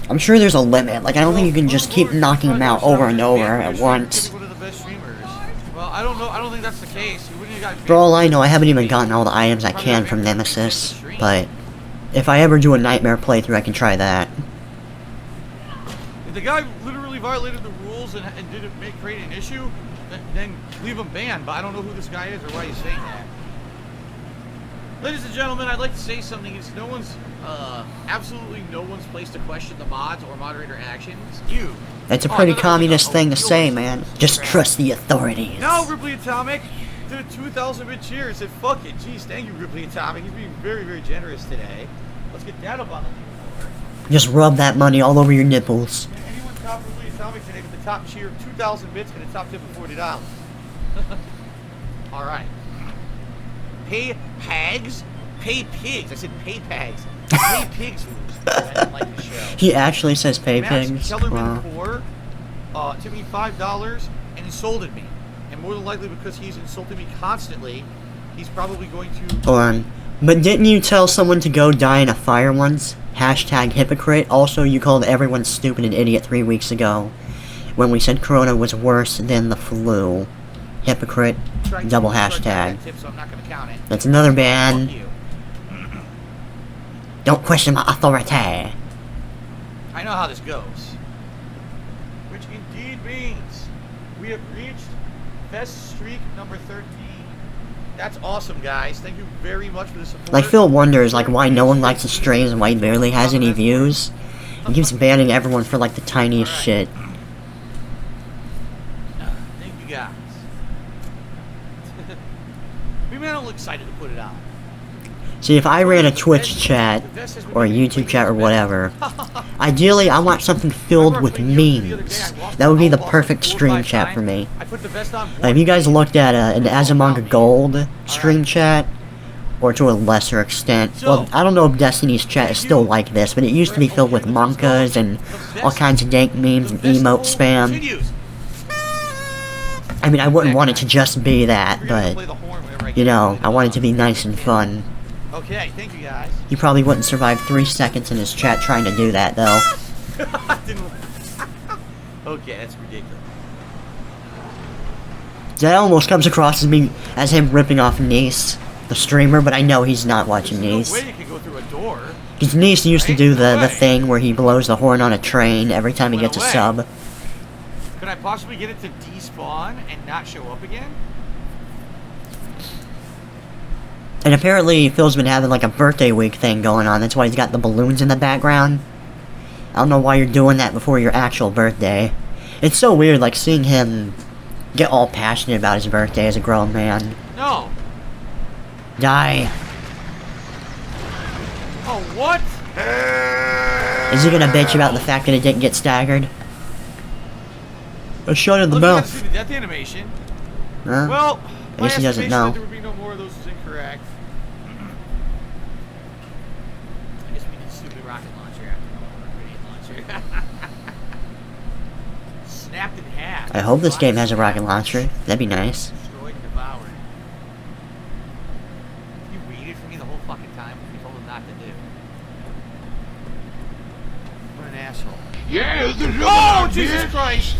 I'm sure there's a limit. Like, I don't think you can just keep knocking them out over and over at once. One of the best streamers. Well, I don't know. I don't think that's the case. You wouldn't have got For all I know, I haven't even gotten all the items I can from Nemesis. But if I ever do a Nightmare playthrough, I can try that. If the guy literally violated the rules and didn't create an issue, then leave him banned. But I don't know who this guy is or why he's saying that. Ladies and gentlemen, I'd like to say something. It's no one's, absolutely no one's place to question the mods or moderator actions. You. It's a pretty communist thing to say, man. Just trust the authorities. No, Ripley Atomic did a 2,000-bit cheer and said, fuck it. Jeez, thank you, Ripley Atomic. He's being very, very generous today. Let's get that up on the leaderboard. Just rub that money all over your nipples. Anyone top Ripley Atomic today with the top cheer of 2,000 bits and a top tip of $40. Alright. Pay hags? Pay pigs. I said pay pags. Pay pigs. I don't like the show. He actually says pay Max pigs. Kellerman Wow. tipped me $5 and insulted me. And more than likely because he's insulted me constantly, he's probably going to... Hold on. But didn't you tell someone to go die in a fire once? Hashtag hypocrite. Also, you called everyone stupid and idiot 3 weeks ago when we said Corona was worse than the flu. Hypocrite. Double hashtag. Tip, so I'm not gonna count it. That's another Fuck ban. you. Don't question my authority. I know how this goes. Which indeed means we have reached best streak number 13. That's awesome, guys. Thank you very much for the support. Like, Phil wonders, like, why no one likes his streams and why he barely has any views. He keeps banning everyone for, like, the tiniest shit. Thank you, guys. We made a little excited to put it on. See, if I ran a Twitch chat, or a YouTube chat, or whatever, ideally, I want something filled with memes. That would be the perfect stream chat for me. Like, if you guys looked at an Azamanga Gold stream chat, or to a lesser extent, well, I don't know if Destiny's chat is still like this, but it used to be filled with mankas and all kinds of dank memes and emote spam. I mean, I wouldn't want it to just be that, but, you know, I want it to be nice and fun. Okay, thank you guys. He probably wouldn't survive 3 seconds in his chat trying to do that, though. Okay, that's ridiculous. That almost comes across as him ripping off Nice, the streamer, but I know he's not watching There's Nice. no way you can go through a door. Because Nice used to do the thing where he blows the horn on a train every time he gets a sub. Could I possibly get it to despawn and not show up again? And apparently Phil's been having like a birthday week thing going on, that's why he's got the balloons in the background. I don't know why you're doing that before your actual birthday. It's so weird, like, seeing him get all passionate about his birthday as a grown man. No. Die. Oh, what? Is he gonna bitch about the fact that it didn't get staggered? A shot in the Look, you gotta mouth. see the death animation. Huh? Well, I guess he doesn't estimation know. that there would be no more of those is incorrect. I guess we need a stupid rocket launcher after the grenade launcher. Snapped in half. I hope this game has a rocket launcher. That'd be nice. Destroyed and devoured. You read it for me the whole fucking time, which we told him not to do. What an asshole. Yeah, this is Oh, Jesus Christ!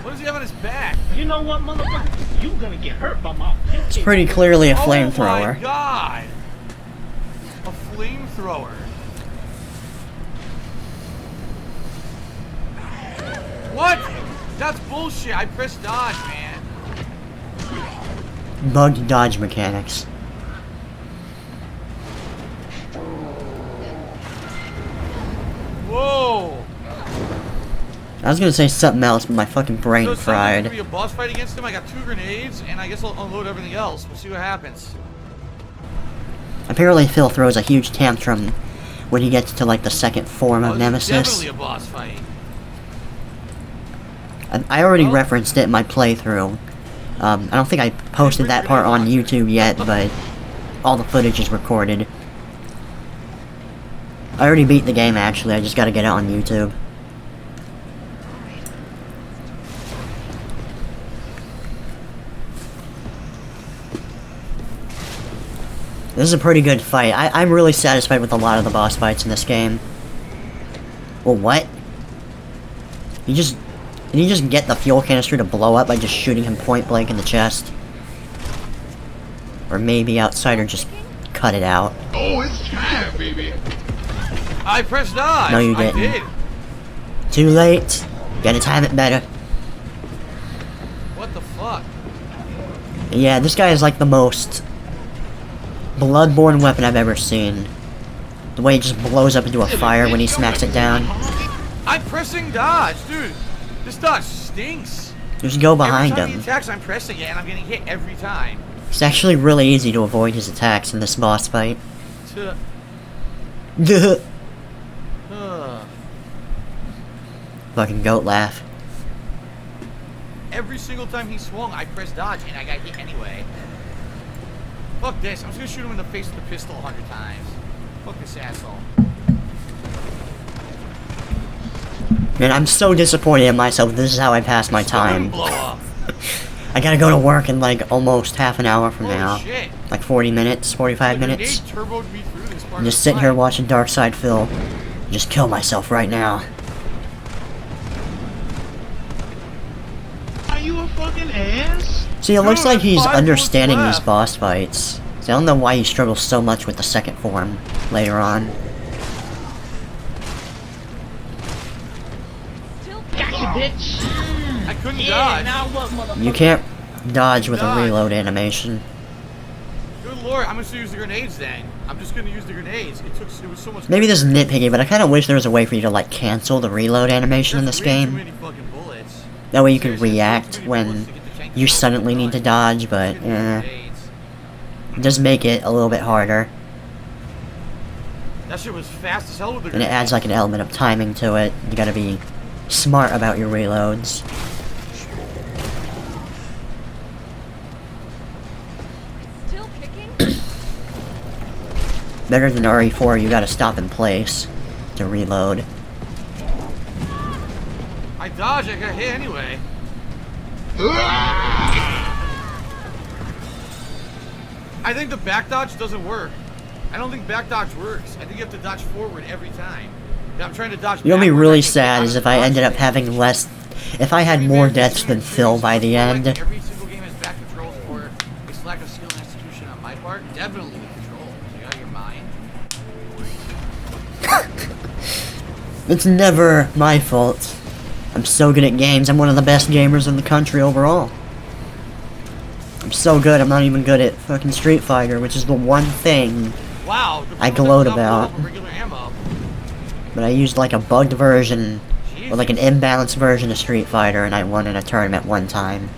What does he have on his back? You know what, motherfucker? You gonna get hurt by my It's pretty clearly a Oh flamethrower. my god! A flamethrower. What? That's bullshit. I pressed dodge, man. Bugged dodge mechanics. Whoa! I was gonna say something else, but my fucking brain So it sounds like fried. there's gonna be a boss fight against him. I got 2 grenades, and I guess I'll unload everything else. We'll see what happens. Apparently Phil throws a huge tantrum when he gets to like the second form Oh, of this is Nemesis. definitely a boss fight. I already Oh. referenced it in my playthrough. I don't think I posted that part on YouTube yet, but all the footage is recorded. I already beat the game actually, I just gotta get it on YouTube. This is a pretty good fight. I'm really satisfied with a lot of the boss fights in this game. Well, what? Did he just get the fuel canister to blow up by just shooting him point blank in the chest? Or maybe Outsider just cut it out. Oh, it's time, baby. I pressed dodge. No, you didn't. I did. Too late. Gotta time it better. What the fuck? Yeah, this guy is like the most bloodborne weapon I've ever seen. The way it just blows up into a fire when he smacks it down. I'm pressing dodge, dude. This dodge stinks. Just go behind every time him. he attacks, I'm pressing it, and I'm getting hit every time. It's actually really easy to avoid his attacks in this boss fight. Tuh. Fucking goat laugh. Every single time he swung, I pressed dodge, and I got hit anyway. Fuck this. I'm just gonna shoot him in the face with the pistol 100 times. Fuck this asshole. Man, I'm so disappointed in myself. This is how I pass my time. Blow up. I gotta go to work in like almost half an hour from Holy now. shit. Like 40 minutes, 45 The minutes. grenade turboed me through this part I'm of just the sitting here fight. watching Darkside Phil. Just kill myself right now. Are you a fucking ass? See, it looks Dude, like he's 5 understanding bullets these left. boss fights. See, I don't know why he struggles so much with the second form later on. Still Gotcha, bitch. I couldn't Yeah, dodge. now what, motherfucker? You can't dodge with a Dodge. reload animation. Good lord, I'm just gonna use the grenades then. I'm just gonna use the grenades. It was so much. Maybe this is nitpicky, but I kind of wish there was a way for you to like cancel the reload animation in There's this way too game. many fucking bullets. That way you can Seriously, there's react too many bullets when to get the tank you to suddenly need to dodge, but Just use grenades. it does make it a little bit harder. That shit was fast as hell with the And it grenades. adds like an element of timing to it. You gotta be smart about your reloads. still kicking? Better than RE4, you gotta stop in place to reload. I dodged, I got hit anyway. I think the back dodge doesn't work. I don't think back dodge works. I think you have to dodge forward every time. Yeah, I'm trying to dodge. You know what'd be backwards, really I can't sad get is out if of I the ended up dodge. having less... If I had Maybe more I deaths just than use Phil by the like end. Every single game has back controls, or it's lack of skill and execution on my part. Definitely the controls. You out of your mind. It's never my fault. I'm so good at games. I'm one of the best gamers in the country overall. I'm so good, I'm not even good at fucking Street Fighter, which is the one thing. Wow. the I phone gloat does not blow about. up with regular ammo. But I used like a bugged version, or like an Jesus. imbalanced version of Street Fighter, and I won in a tournament one time.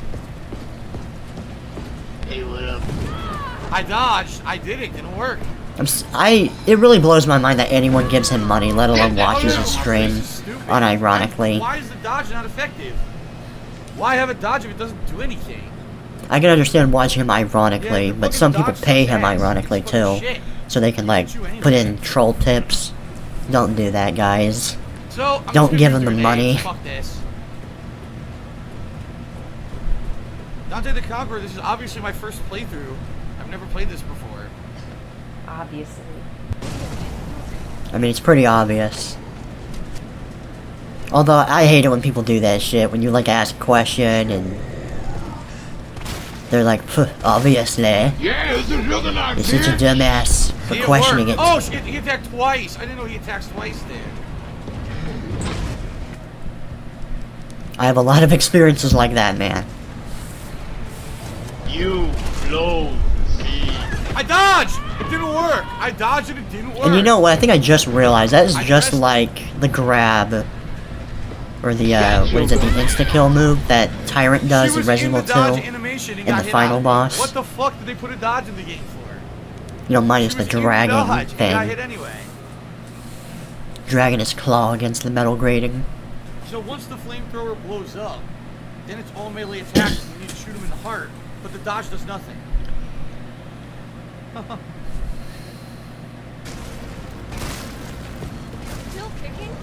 Hey, what up? I dodged. I did it. Didn't work. It really blows my mind that anyone gives him money, let alone watches his This stream, is stupid. unironically. Why is the dodge not effective? Why have a dodge if it doesn't do anything? I can understand watching him ironically, Yeah, but fucking some people dodge pay sucks him ass. ironically It's fucking too, shit. so they can like You anyway. put in troll tips. Don't do that, guys. So, I'm just Don't gonna give use him the grenades. money. Fuck this. Dante the Conqueror, this is obviously my first playthrough. I've never played this before. Obviously. I mean, it's pretty obvious. Although, I hate it when people do that shit, when you like ask a question and they're like, "Pff, obviously. Yeah, this is really not You're such a dumbass for See, questioning it. worked. Oh shit, he attacked twice. I didn't know he attacked twice there. I have a lot of experiences like that, man. You blow the sea. I dodged! It didn't work! I dodged and it didn't work. And you know what? I think I just realized that is I just pressed- like the grab, or the Gotcha. what is it? The insta-kill move that Tyrant does She in was Resident in the Evil dodge 2. animation and in got the hit final out. boss. What the fuck did they put a dodge in the game for? You know, minus She the was in the dragging dodge and got hit thing, anyway. dragging his claw against the metal grating. So once the flamethrower blows up, then it's all melee attacks and you need to shoot him in the heart. But the dodge does nothing. Still kicking?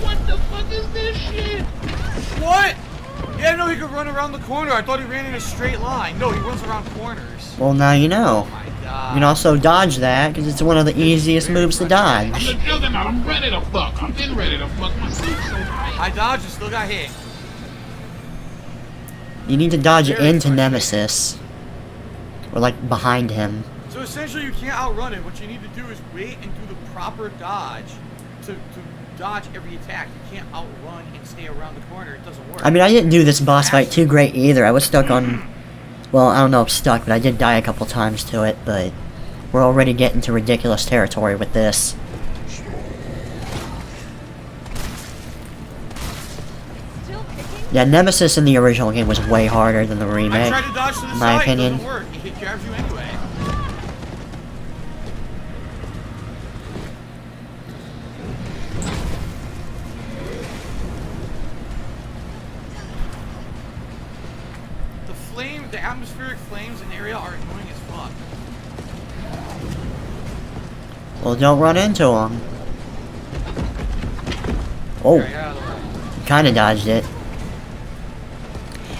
What the fuck is this shit? could run around the corner. I thought he ran in a straight line. No, he runs around corners. Well, now you know. Oh my You god. can also dodge that, because it's one of the easiest moves to I'm dodge. the juggernaut. I'm ready to fuck. I've been ready to fuck. My suit's so tight. I dodged and still got hit. You need to dodge into Nemesis. Or, like, behind him. So essentially you can't outrun it. What you need to do is wait and do the proper dodge to dodge every attack. You can't outrun and stay around the corner. It doesn't work. I mean, I didn't do this boss fight too great either. I was stuck on... Well, I don't know if stuck, but I did die a couple times to it, but... We're already getting to ridiculous territory with this. Still kicking? Yeah, Nemesis in the original game was way harder than the I remake, tried to dodge to the in my side. opinion. It doesn't work. It grabs you anyway. The atmospheric flames in the area are annoying as fuck. Well, don't run into him. Oh, Alright, out of the way. kinda dodged it.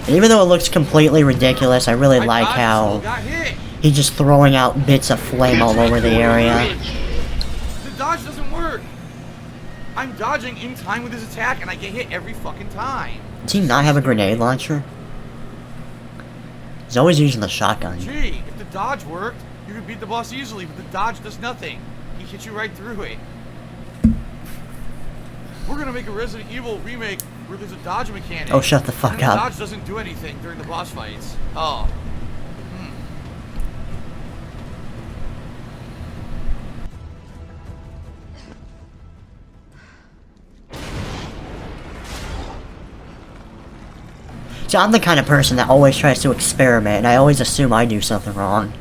And even though it looks completely ridiculous, I really like dodged, how still got hit. he's just throwing out bits of flame all over the area. The dodge doesn't work. I'm dodging in time with his attack and I get hit every fucking time. Does he not have a grenade launcher? He's always using the shotgun. Gee, if the dodge worked, you could beat the boss easily, but the dodge does nothing. He hits you right through it. We're gonna make a Resident Evil remake where there's a dodge mechanic. Oh, shut the fuck and the up. dodge doesn't do anything during the boss fights. Oh. See, I'm the kind of person that always tries to experiment, and I always assume I do something wrong.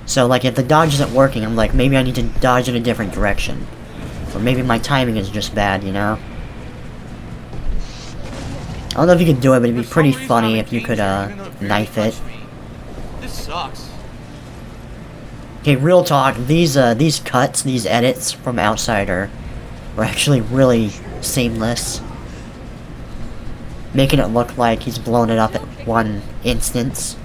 So, like, if the dodge isn't working, I'm like, maybe I need to dodge in a different direction. Or maybe my timing is just bad, you know? I don't know if you could do it, but it'd be For some pretty reason, funny I'm if you in could, danger, even though it barely knife it. touched me. This sucks. Okay, real talk, these cuts, these edits from Outsider were actually really seamless. Making it look like he's blown it up at one instance.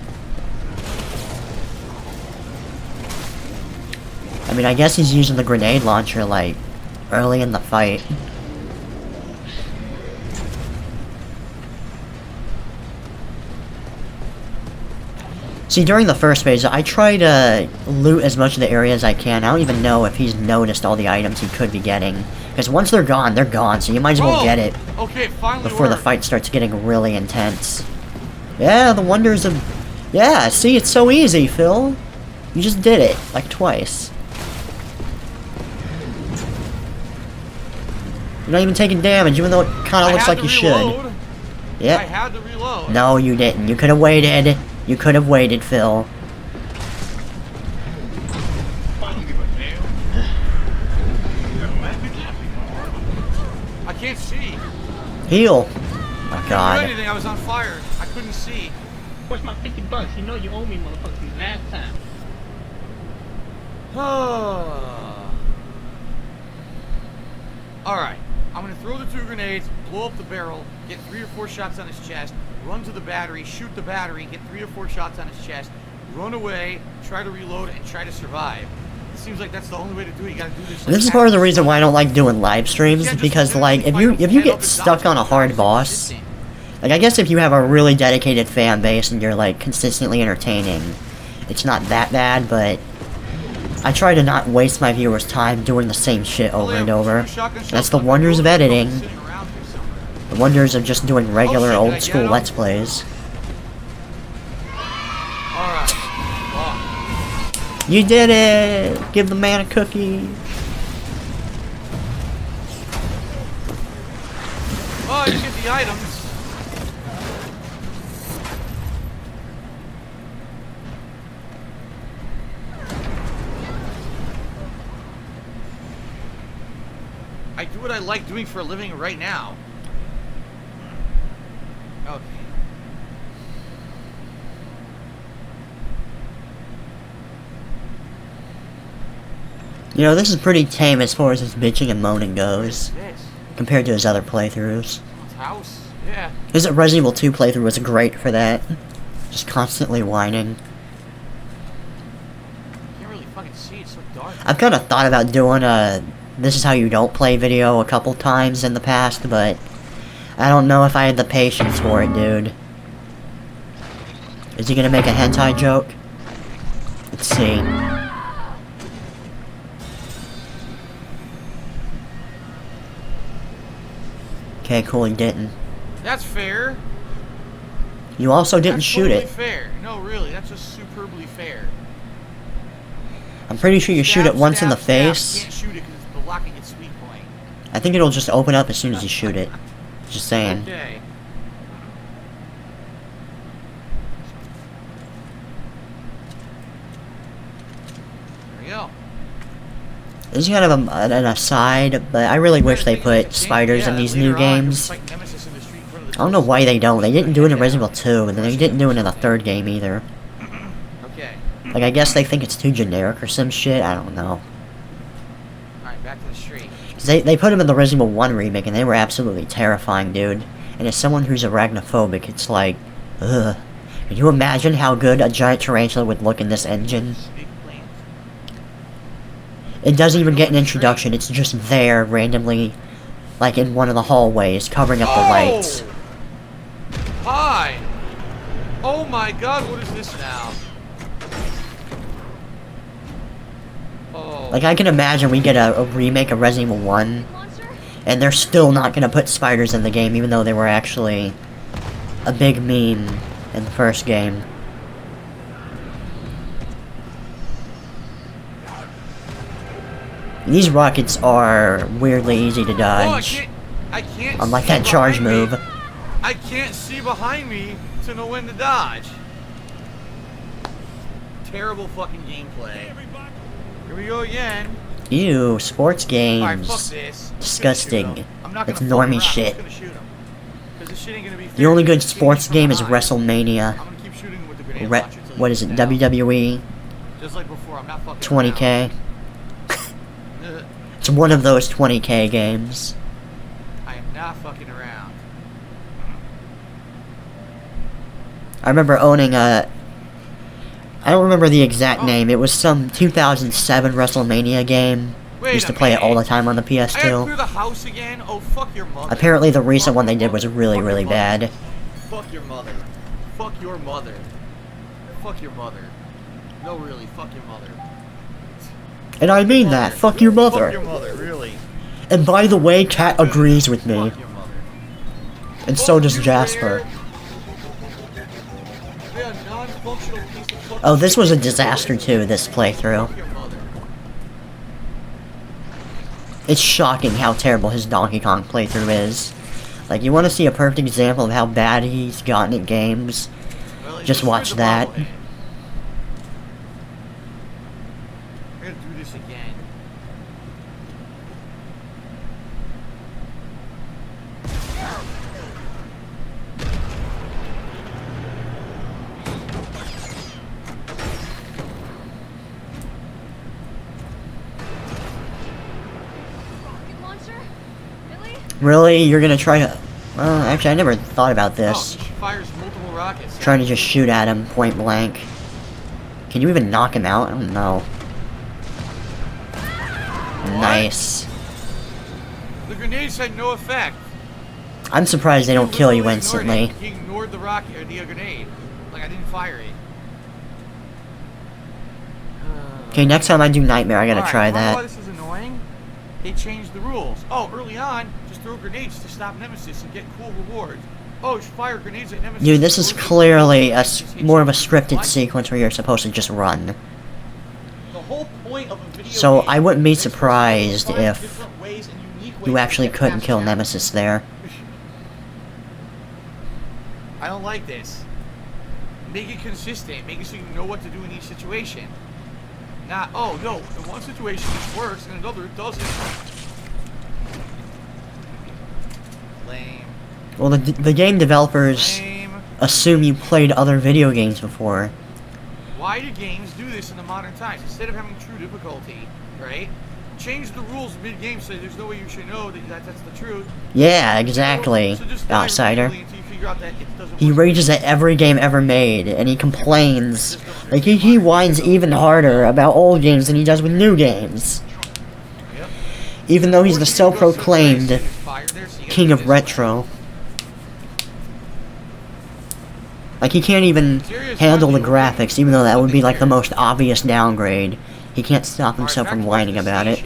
I mean, I guess he's using the grenade launcher, like, early in the fight. See, during the first phase, I try to loot as much of the area as I can. I don't even know if he's noticed all the items he could be getting. Because once they're gone, so you might as well get it Okay, it finally before the worked. fight starts getting really intense. Yeah, the wonders of... Yeah, see, it's so easy, Phil. You just did it, like, twice. You're not even taking damage, even though it kinda looks like you should. I Yep. had to reload. No, you didn't. You could have waited. You could have waited, Phil. I don't give a damn. I can't see. Heal. Oh my I couldn't do god. anything. I was on fire. I couldn't see. Where's my $50? You know you owe me, motherfucker, last time. Alright. I'm gonna throw the 2 grenades, blow up the barrel, get 3 or 4 shots on his chest, run to the battery, shoot the battery, get 3 or 4 shots on his chest, run away, try to reload, and try to survive. It seems like that's the only way to do it. You gotta do this. This is part of the reason why I don't like doing live streams, because, like, if you get stuck on a hard boss, like, I guess if you have a really dedicated fan base and you're, like, consistently entertaining, it's not that bad, but I try to not waste my viewers' time doing the same shit over and over. That's the wonders of editing, the wonders of just doing regular old school Let's Plays. Alright. You did it! Give the man a cookie! Oh, you get the items. I do what I like doing for a living right now. Okay. You know, this is pretty tame as far as his bitching and moaning goes. This. compared to his other playthroughs. House? Yeah. His Resident Evil 2 playthrough was great for that. Just constantly whining. Can't really fucking see, it's so dark. I've kind of thought about doing a "this is how you don't play" video a couple times in the past, but I don't know if I had the patience for it, dude. Is he gonna make a hentai joke? Let's see. Okay, cool, he didn't. That's fair. You also didn't That's shoot totally it. fair. No, really, that's just superbly fair. I'm pretty sure you shoot it once in the face. You can't shoot it because it's blocking its weak point. I think it'll just open up as soon as you shoot it. Just saying. Okay. There we go. This is kind of an aside, but I really wish they put spiders in these new games. I don't know why they don't. They didn't do it in Resident Evil 2, and they didn't do it in the third game either. Okay. Like, I guess they think it's too generic or some shit. I don't know. Alright, back to the street. 'Cause they put them in the Resident Evil 1 remake, and they were absolutely terrifying, dude. And as someone who's arachnophobic, it's like, ugh. Can you imagine how good a giant tarantula would look in this engine? Big plans. It doesn't even get an introduction, it's just there randomly, like in one of the hallways, covering up the lights. Hi! Oh my god, what is this now? Oh. Like, I can imagine we get a remake of Resident Evil 1, Monster? and they're still not gonna put spiders in the game, even though they were actually a big meme in the first game. These rockets are weirdly easy to Oh, dodge. I can't Unlike see that charge behind me. move. I can't see behind me to know when to dodge. Terrible fucking gameplay. Here we go again. Ew, sports Alright, fuck games. this. Disgusting. I'm not It's gonna fuck normie around, shit. I'm just gonna shoot him. 'Cause this shit ain't gonna be The fair. only good He's shooting sports from game is behind. WrestleMania. I'm gonna keep shooting him with the grenade launcher till What he is it, goes down. WWE Just like before, I'm not fucking 20K? around. It's one of those 20K games. I am not fucking around. I remember owning a... I don't remember the exact Oh. name. It was some 2007 WrestleMania game. Wait Used to a play it all the minute. time on the I gotta clear PS2. the house again? Oh, fuck your mother. Apparently the recent Fuck one they your did was mother. really, Fuck your really mother. bad. Fuck your mother. Fuck your mother. Fuck your mother. No, really, fuck your mother. And I mean that. Fuck your Fuck mother. your mother, really. And by the way, Kat agrees with me. Fuck your mother. And so Fuck does you, Jasper. Rare. You're a non-functional piece of fucking Oh, this was a shit. disaster too, this playthrough. Fuck your mother. It's shocking how terrible his Donkey Kong playthrough is. Like, you want to see a perfect example of how bad he's gotten at games? Well, Just you watch screwed the that. bobblehead. I gotta do this again. Rocket launcher? Really? Really? You're gonna try to... Well, actually, I never thought about Oh, this. she fires multiple rockets. Trying to just shoot at him point blank. Can you even knock him out? I don't know. Nice. The grenades had no effect. I'm surprised they don't kill you literally ignored instantly. it. He ignored the rocket or the grenade. Like I didn't fire it. Okay, next time I do Nightmare, I gotta Alright, try why that. this is annoying? They changed the rules. Oh, early on, just throw grenades to stop Nemesis and get cool rewards. Oh, just fire grenades at Nemesis. Dude, this is Or- clearly Just more of a hit you. scripted What? sequence where you're supposed to just run. The whole point of a video So game I wouldn't be is to surprised find if different ways and unique ways you to actually get couldn't past kill the Nemesis there. I don't like this. Make it consistent. Make it so you know what to do in each situation. Not, oh no, in one situation this works, and another it doesn't. Lame. Well, the game developers Lame. assume you played other video games before. Why do games do this in the modern times? Instead of having true difficulty, right? change the rules mid-game so there's no way you should know that's the truth. Yeah, exactly, So just die Outsider. repeatedly until you figure out that it doesn't He work. rages at every game ever made, and he complains. Like, he whines even harder about old games than he does with new games. Yep. Even though he's the Or you can go self-proclaimed so fire there, so you king gotta of do this. retro. Like, he can't even handle the graphics, even though that would be like the most obvious downgrade. He can't stop himself from whining about it.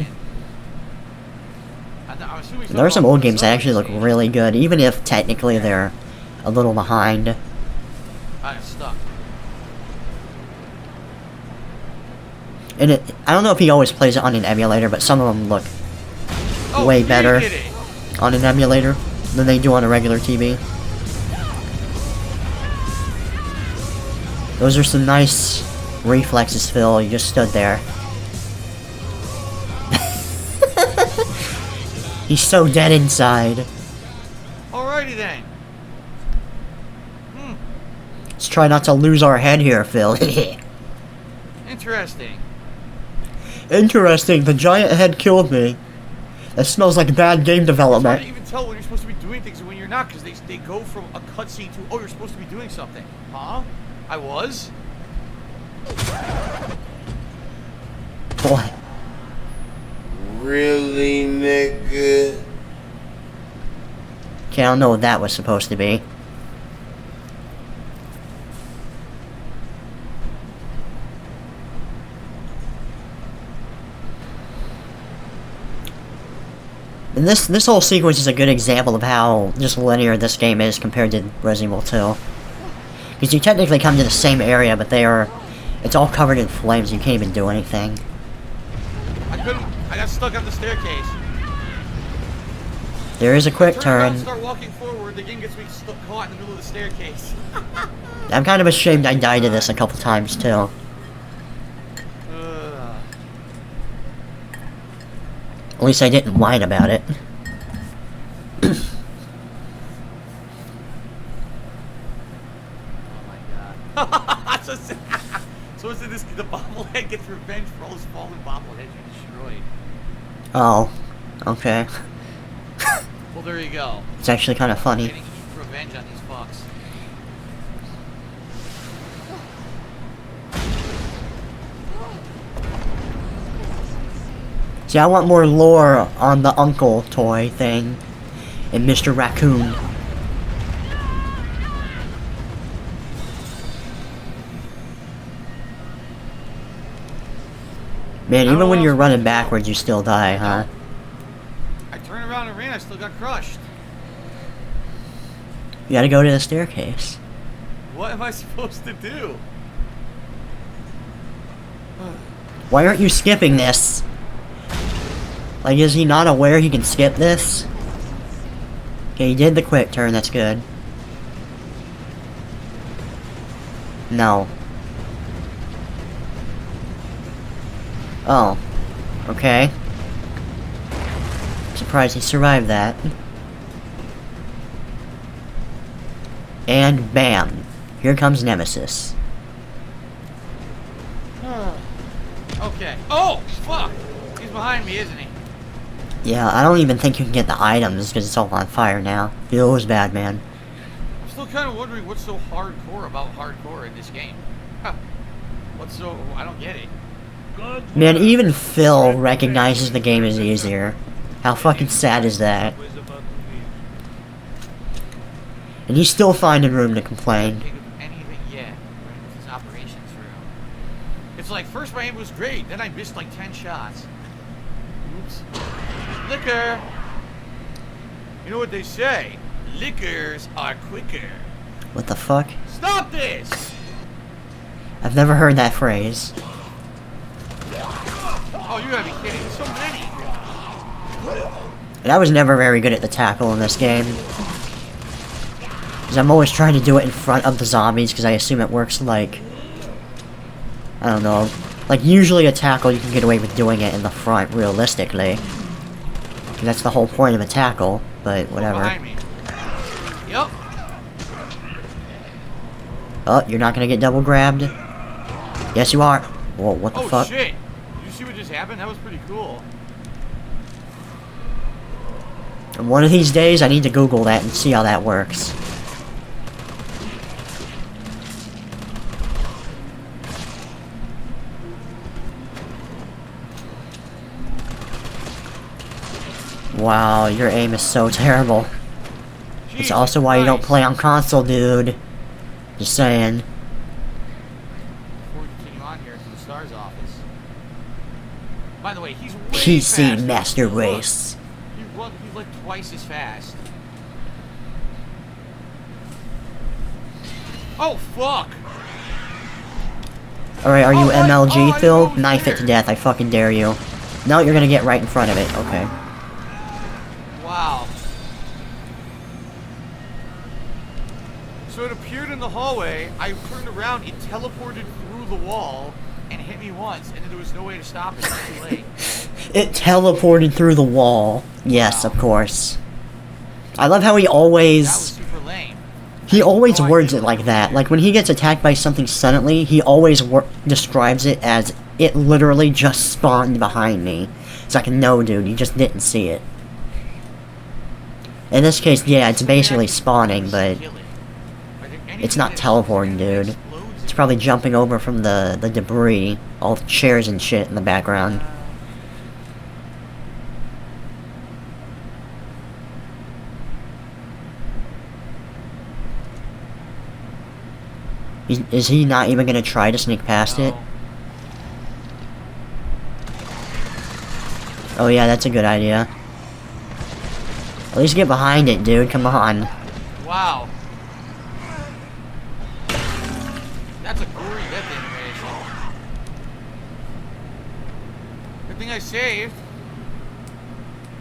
There are some old games that actually look really good, even if technically they're a little behind. I'm stuck. And I don't know if he always plays it on an emulator, but some of them look way better on an emulator than they do on a regular TV. Those are some nice reflexes, Phil. You just stood there. He's so dead inside. Alrighty then. Let's try not to lose our head here, Phil. Interesting. Interesting, the giant head killed me. That smells like bad game It's hard development. to even tell when you're supposed to be doing things and when you're not, because they go from a cutscene to, oh, you're supposed to be doing something. Huh? I was? What? Really, nigga? Okay, I don't know what that was supposed to be. And this whole sequence is a good example of how just linear this game is compared to Resident Evil 2. Because you technically come to the same area, but it's all covered in flames, you can't even do anything. I got stuck on the staircase. There is a quick Turn around, turn. start walking forward, the game gets me stuck caught in the middle of the staircase. I'm kind of ashamed I died to this a couple times too. At least I didn't whine about it. Oh my god. So is it the bobblehead gets revenge for all his fallen bobbleheads you destroyed? Oh, okay. Well, there you go. It's actually kind of funny. Getting revenge on these fucks. See, I want more lore on the uncle toy thing and Mr. Raccoon. Man, even when you're running backwards, you still die, huh? I turned around and ran, I still got crushed. You gotta go to the staircase. What am I supposed to do? Why aren't you skipping this? Like, is he not aware he can skip this? Okay, he did the quick turn, that's good. No. Oh. Okay. Surprised he survived that. And bam. Here comes Nemesis. Okay. Oh, fuck! He's behind me, isn't he? Yeah, I don't even think you can get the items because it's all on fire now. It was bad, man. I'm still kind of wondering what's so hardcore about hardcore in this game. Huh. What's so... I don't get it. Man, even Phil recognizes the game is easier. How fucking sad is that? And he's still finding room to complain. Anything yet with his operations room. It's like, first my aim was great, then I missed like 10 shots. Oops. Liquor! You know what they say? Liquors are quicker. What the fuck? Stop this! I've never heard that phrase. Oh, you gotta be kidding. So many. And I was never very good at the tackle in this game. Because I'm always trying to do it in front of the zombies, because I assume it works like... I don't know. Like, usually a tackle, you can get away with doing it in the front, realistically. And that's the whole point of a tackle, but whatever. Behind me. Yep. Oh, you're not gonna get double grabbed? Yes, you are. Whoa, what the Oh fuck? shit! Did you see what just happened? That was pretty cool. One of these days, I need to Google that and see how that works. Wow, your aim is so terrible. It's also why you don't play on console, dude. Just saying. Before we continue on here to the STAR's office. By the way, he's way PC faster. Master Look, Race. He's like twice as fast. Oh, fuck! Alright, are you Oh, what? MLG, Oh, I didn't know Phil? it was Knife it there. to death, I fucking dare you. No, you're gonna get right in front of it, okay. Wow. So it appeared in the hallway, I turned around, it teleported through the wall, and hit me once, and then there was no way to stop it, it was too late. It teleported through the wall. Yes, Wow. of course. I love how he That was always... super lame. He always No words idea it what like that. Like, when he gets attacked by something suddenly, he always describes it as, it literally just spawned behind me. It's like, no, dude, you just didn't see it. In this case, yeah, it's basically spawning, but it's not teleporting, dude. It's probably jumping over from the debris, all the chairs and shit in the background. Is he not even gonna try to sneak past it? Oh yeah, that's a good idea. At least get behind it, dude, come on. Wow. That's a gory death animation. Good thing I saved.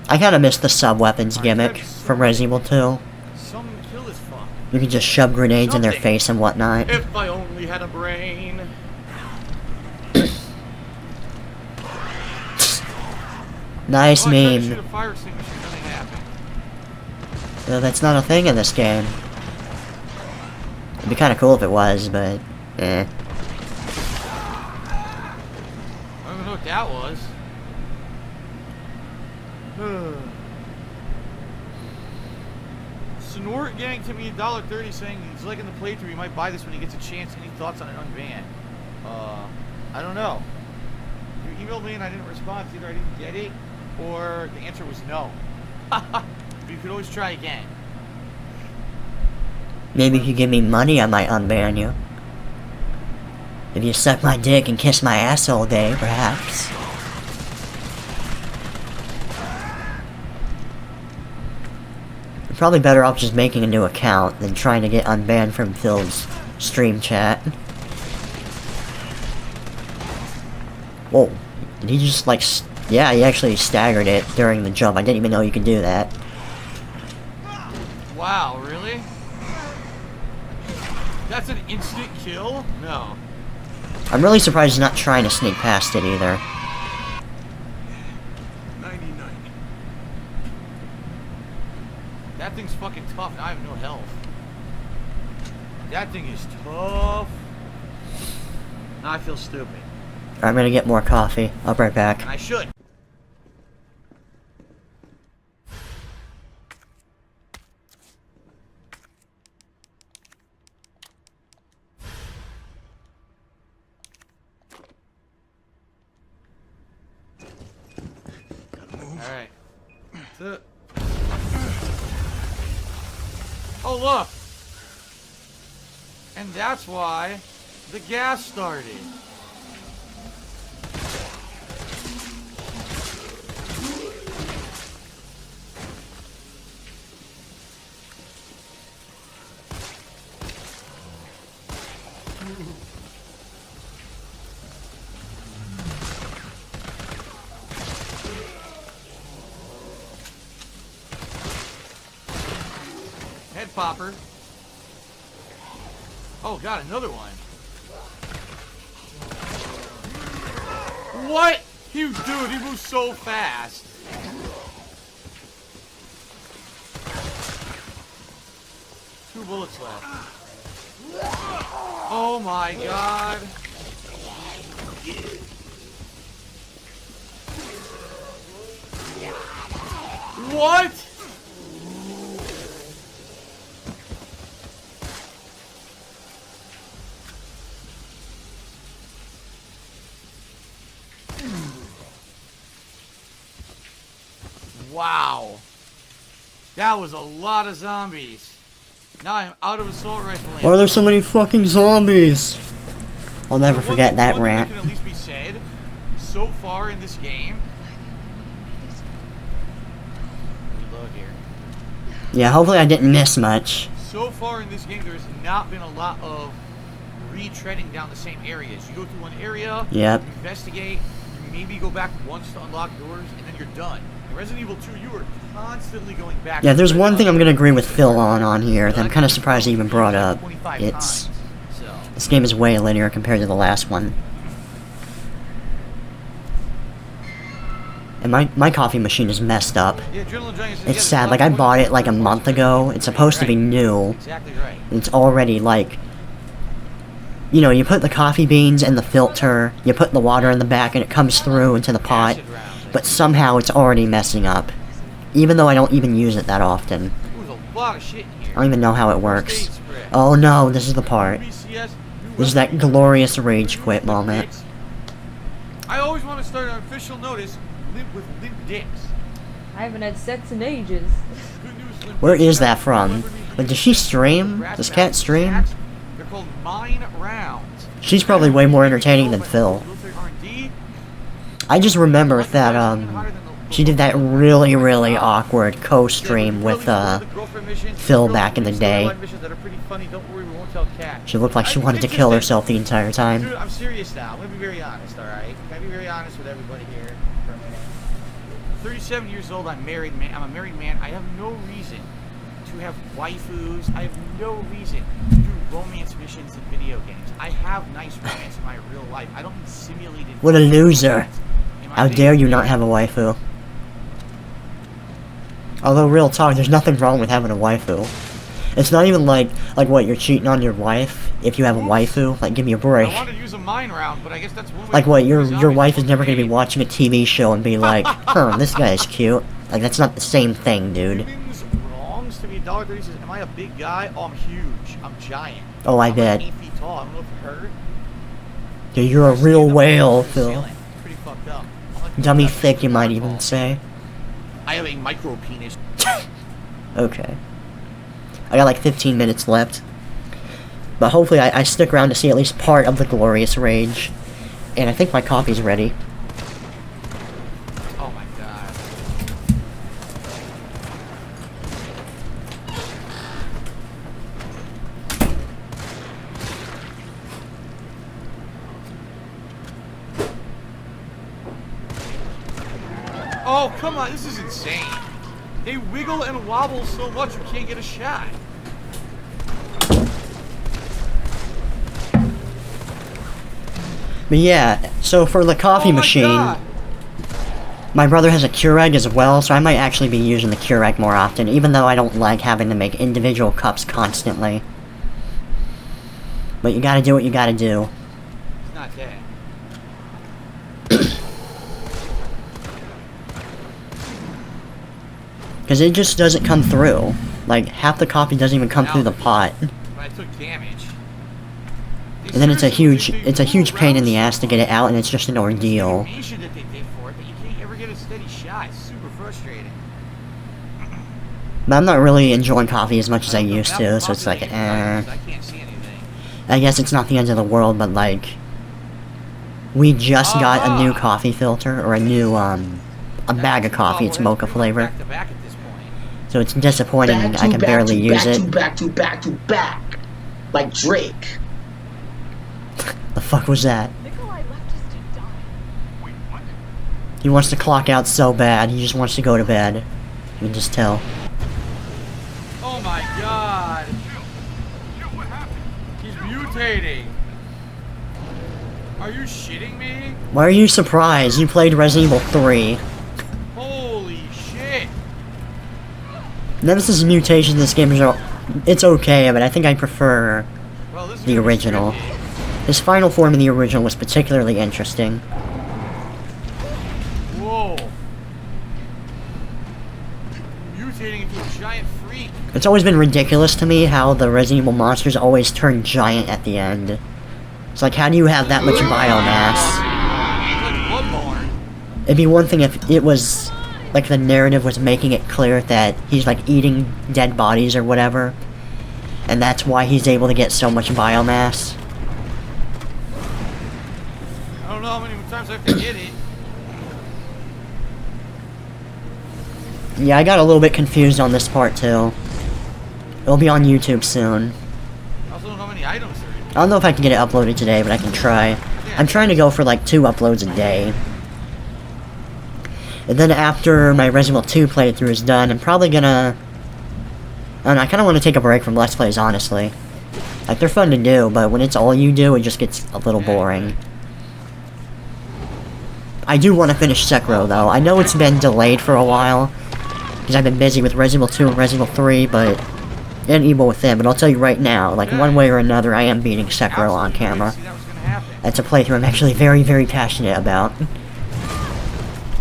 I kinda miss the sub-weapons gimmick from Resident Evil 2. Some kill this fuck. You can just shove grenades in their Something. face and whatnot. If I only had a brain. Nice Oh, I tried to meme. shoot a fire extinguisher, nothing happened. That's not a thing in this game. It'd be kinda cool if it was, but... eh. I don't even know what that was. Snort Gang to me $1.30 saying he's liking the playthrough. He might buy this when he gets a chance. Any thoughts on it unbanned? I don't know. You emailed me and I didn't respond. It's either I didn't get it or the answer was no. But you could always try again. Maybe if you give me money, I might unban you. If you suck my dick and kiss my ass all day, perhaps. You're probably better off just making a new account than trying to get unbanned from Phil's stream chat. Whoa. Did he just like... yeah, he actually staggered it during the jump. I didn't even know you could do that. Wow, really? That's an instant kill? No. I'm really surprised he's not trying to sneak past it either. 99. That thing's fucking tough and I have no health. That thing is tough. Now I feel stupid. I'm gonna get more coffee. I'll be right back. And I should. Alright. Oh, look! And that's why the gas started. Head popper. Oh, got another one. What? Dude, he moves so fast. Two bullets left. Oh my god. What? Wow. That was a lot of zombies. Now I'm out of assault rifle ammo. Why are there so many fucking zombies? I'll never One forget thing- that one thing rant. that can at least be said, so far in this game. Reload here. Yeah, hopefully I didn't miss much. So far in this game, there has not been a lot of retreading down the same areas. You go through one area, Yep. you investigate, you maybe go back once to unlock doors, and then you're done. In Resident Evil 2, you were constantly going back. Yeah, there's to one thing I'm gonna agree with Phil on on here that I'm kind of surprised he even brought up. 25 It's times, so. this game is way linear compared to the last one. And my coffee machine is messed up. Yeah, Adrenaline Junkie says, It's yeah, sad. there's Like I a lot of bought it points like a for month most ago. It's supposed to be Right. new. Exactly right. It's already like, you know, you put the coffee beans in the filter, you put the water in the back, and it comes through into the pot. Acid rounds. But somehow it's already messing up, even though I don't even use it that often. Ooh, there's a lot of shit in here. I don't even know how it works. Oh no, this is the part. This is that glorious rage quit moment. I always want to start an official notice with limp dicks. I haven't had sex in ages. Good news, limp Where dicks is are that not from? clever Like, does she stream? Does Cat stream? They're called mine rounds. She's probably way more entertaining than Phil. R&D. I just remember that, she did that really, really awkward co-stream with, Phil back in the day. She looked like she wanted to kill herself the entire time. Dude, I'm serious now. I'm gonna be very honest, alright? Can I be very honest with everybody here for a minute? 37 years old, I'm married man. I'm a married man. I have no reason to have waifus. I have no reason to do romance missions in video games. I have nice romance in my real life. I don't need simulated. What a loser. in my How dare video you not have a waifu? Although, real talk, there's nothing wrong with having a waifu. It's not even like what, you're cheating on your wife if you have a waifu? Like, give me a break. I wanted to use a mine round, but I guess that's one way Like to what, do your zombies wife is never gonna be game. watching a TV show and be like, huh, this guy is cute. Like, that's not the same thing, dude. Humans wrongs to me. $1.30 says, am I a big guy? Oh, I'm huge. I'm giant. Oh, I I'm bet. like 8 feet tall. I don't know if it hurt. Dude, you're a real Stand up whale, on the Phil. ceiling. It's pretty fucked up. I'm like, Dummy that's thick, you might what even say. I have a micro penis. Okay. I got like 15 minutes left. But hopefully I stick around to see at least part of the glorious rage. And I think my coffee's ready. Oh my god. Oh, come on, this is insane. They wiggle and wobble so much you can't get a shot. But yeah, so for the coffee Oh my machine, God. my brother has a Keurig as well, so I might actually be using the Keurig more often, even though I don't like having to make individual cups constantly. But you gotta do what you gotta do. It's not dead. Because it just doesn't come through. Like, half the coffee doesn't even come through the pot. But I took damage. And then it's a huge pain in the ass to get it out, and it's just an ordeal. Animation that they did for it, but you can't ever get a steady shot. It's super frustrating. But I'm not really enjoying coffee as much as I used to, so it's like, I can't see anything. I guess it's not the end of the world, but like, we just got a new coffee filter, or a new, a bag of coffee, it's mocha flavor. Back to back at this point. So it's disappointing, I can barely use it. Back to back. Like Drake. The fuck was that? Nikolai left us to die. Wait, what? He wants to clock out so bad, he just wants to go to bed. You can just tell. Oh my god! Jill, what happened? He's mutating! Are you shitting me? Why are you surprised? You played Resident Evil 3. Holy shit! Nemesis mutations in this game are... It's okay, but I think I prefer Well, this is the gonna be original. tricky. His final form in the original was particularly interesting. Whoa! Mutating into a giant freak. It's always been ridiculous to me how the Resident Evil monsters always turn giant at the end. It's like, how do you have that much biomass? It's like Bloodborne. It'd be one thing if it was like the narrative was making it clear that he's like eating dead bodies or whatever, and that's why he's able to get so much biomass. I don't know how many times I have to get it. Yeah, I got a little bit confused on this part too. It'll be on YouTube soon. I also don't know how many items there are. I don't know if I can get it uploaded today, but I can try. I'm trying to go for like 2 uploads a day. And then after my Resident Evil 2 playthrough is done, I'm probably gonna... I don't know, I kinda want to take a break from Let's Plays, honestly. Like, they're fun to do, but when it's all you do, it just gets a little boring. I do want to finish Sekiro, though. I know it's been delayed for a while, because I've been busy with Resident Evil 2 and Resident Evil 3, but... and Evil Within, but I'll tell you right now, like, one way or another, I am beating Sekiro on camera. That's a playthrough I'm actually very, very passionate about.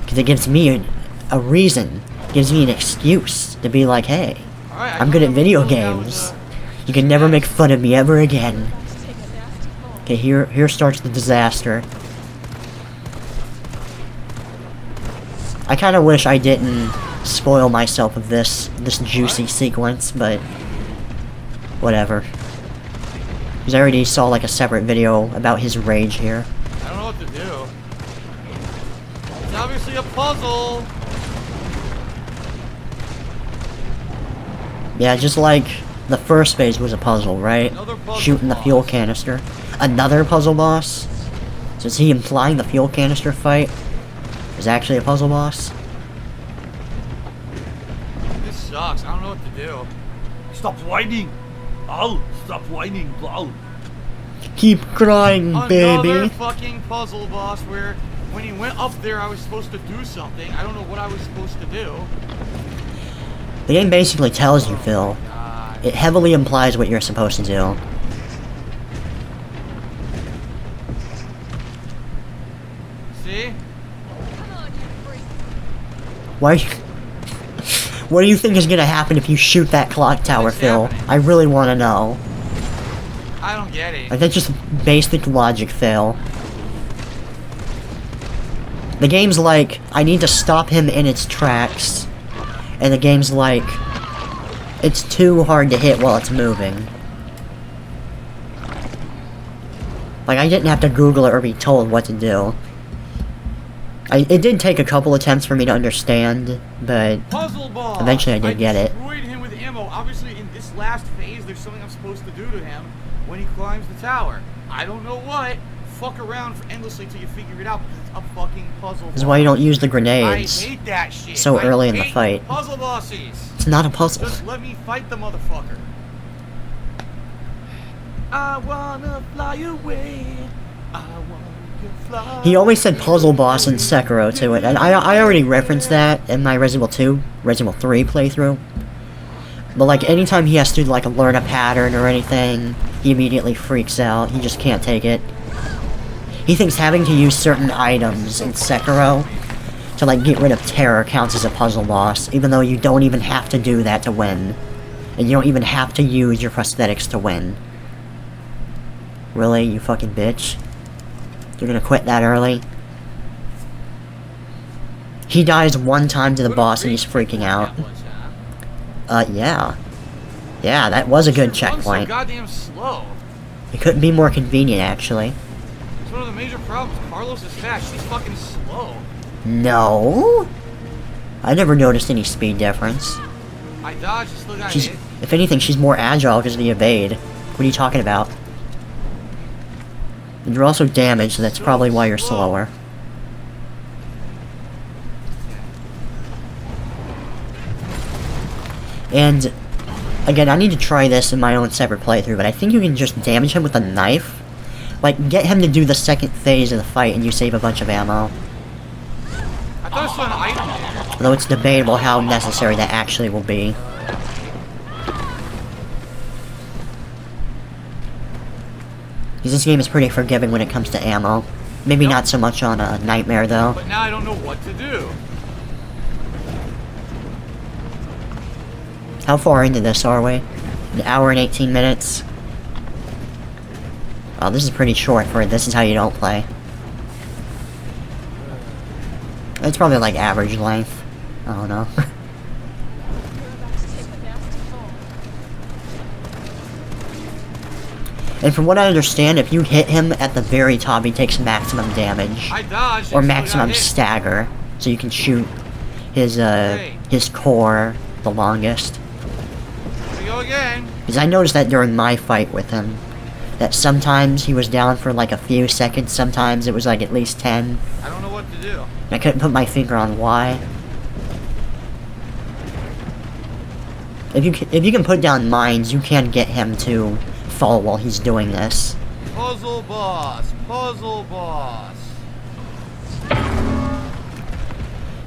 Because it gives me a reason, gives me an excuse to be like, hey, I'm good at video games. You can never make fun of me ever again. Okay, here starts the disaster. I kind of wish I didn't spoil myself of this juicy sequence, but whatever. Because I already saw like a separate video about his rage here. I don't know what to do. It's obviously a puzzle. Yeah, just like the first phase was a puzzle, right? Shooting the fuel canister. Another puzzle boss? So is he implying the fuel canister fight is actually a puzzle boss? This sucks. I don't know what to do. Stop whining. Oh, stop whining, bro. Keep crying, baby. Another fucking puzzle boss where when he went up there I was supposed to do something. I don't know what I was supposed to do. The game basically tells you, Phil. It heavily implies what you're supposed to do. See? Why? What do you think is gonna happen if you shoot that clock tower, Phil? I really want to know. I don't get it. Like, that's just basic logic, Phil. The game's like, I need to stop him in its tracks. And the game's like, it's too hard to hit while it's moving. Like, I didn't have to Google it or be told what to do. It did take a couple attempts for me to understand, but Puzzle boss. eventually I did get it. Destroyed him with ammo. Obviously, in this last phase, there's something I'm supposed to do to him when he climbs the tower. I don't know what. Fuck around endlessly till you figure it out because it's a fucking puzzle. This is why you don't use the grenades I hate that shit. so early in the hate fight. Puzzle bosses. It's not a puzzle. Just let me fight the motherfucker. I wanna fly away. I wanna fly. He always said puzzle boss in Sekiro to it, and I already referenced that in my Resident Evil 2, Resident Evil 3 playthrough. But like anytime he has to like learn a pattern or anything, he immediately freaks out. He just can't take it. He thinks having to use certain items in Sekiro to like get rid of terror counts as a puzzle boss, even though you don't even have to do that to win. And you don't even have to use your prosthetics to win. Really, you fucking bitch? You're gonna quit that early? He dies one time to the boss and he's freaking out. Yeah. Yeah, that was a good checkpoint. So goddamn slow. It couldn't be more convenient, actually. It's one of the major problems. Carlos is fast. She's fucking slow. No? I never noticed any speed difference. I dodged, still got hit. If anything, she's more agile because of the evade. What are you talking about? And you're also damaged, so that's probably why you're slower. And, again, I need to try this in my own separate playthrough, but I think you can just damage him with a knife. Like, get him to do the second phase of the fight and you save a bunch of ammo. I thought I saw an item there. Although it's debatable how necessary that actually will be. Because this game is pretty forgiving when it comes to ammo. Maybe not so much on a Nightmare, though. But now I don't know what to do. How far into this are we? An hour and 18 minutes? Oh, this is pretty short for it. This is how you don't play. It's probably like average length. I don't know. You're about to take a nasty fall. And from what I understand, if you hit him at the very top, he takes maximum damage. I dodged. Or and still maximum got hit. stagger. So you can shoot his core the longest. Here we go again. Because I noticed that during my fight with him. That sometimes he was down for like a few seconds, sometimes it was like at least 10. I don't know what to do. And I couldn't put my finger on why. If you can put down mines, you can get him to fall while he's doing this. Puzzle boss. Puzzle boss.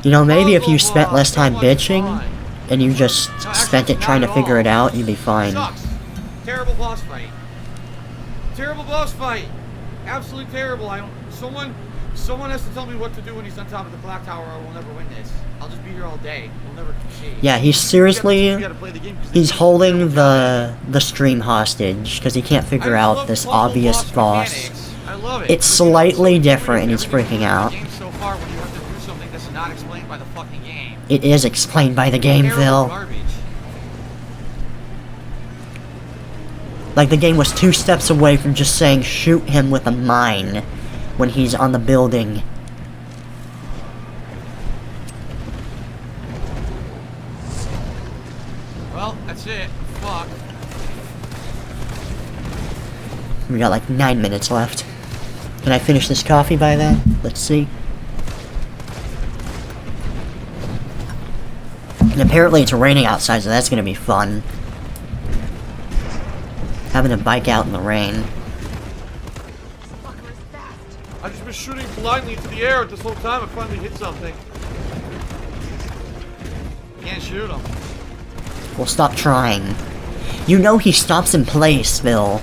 You know, maybe if you Puzzle spent boss, less time that one's bitching, fine. and you just No, spent actually, it trying to not at figure all. it out, you'd be fine. Sucks. Terrible boss fight. Terrible boss fight. Absolutely terrible. Someone has to tell me what to do when he's on top of the clock tower, or we'll never win this. I'll just be here all day. We'll never succeed. Yeah, he's You seriously, gotta play the game 'cause he's the holding game's the stream hostage, because he can't I figure just out love this puzzle obvious boss. mechanics. I love it. It's So, you know, slightly so different and he's everything freaking out. in the game so far when you have to do something that's not explained by the fucking game. It is explained by the game, Terrible Phil. garbage. Like, the game was 2 steps away from just saying shoot him with a mine when he's on the building. Well, that's it. Fuck. We got like 9 minutes left. Can I finish this coffee by then? Let's see. And apparently it's raining outside, so that's gonna be fun. Having a bike out in the rain. I've just been shooting blindly into the air this whole time. I finally hit something. Can't shoot him. Well, stop trying. You know he stops in place, Phil.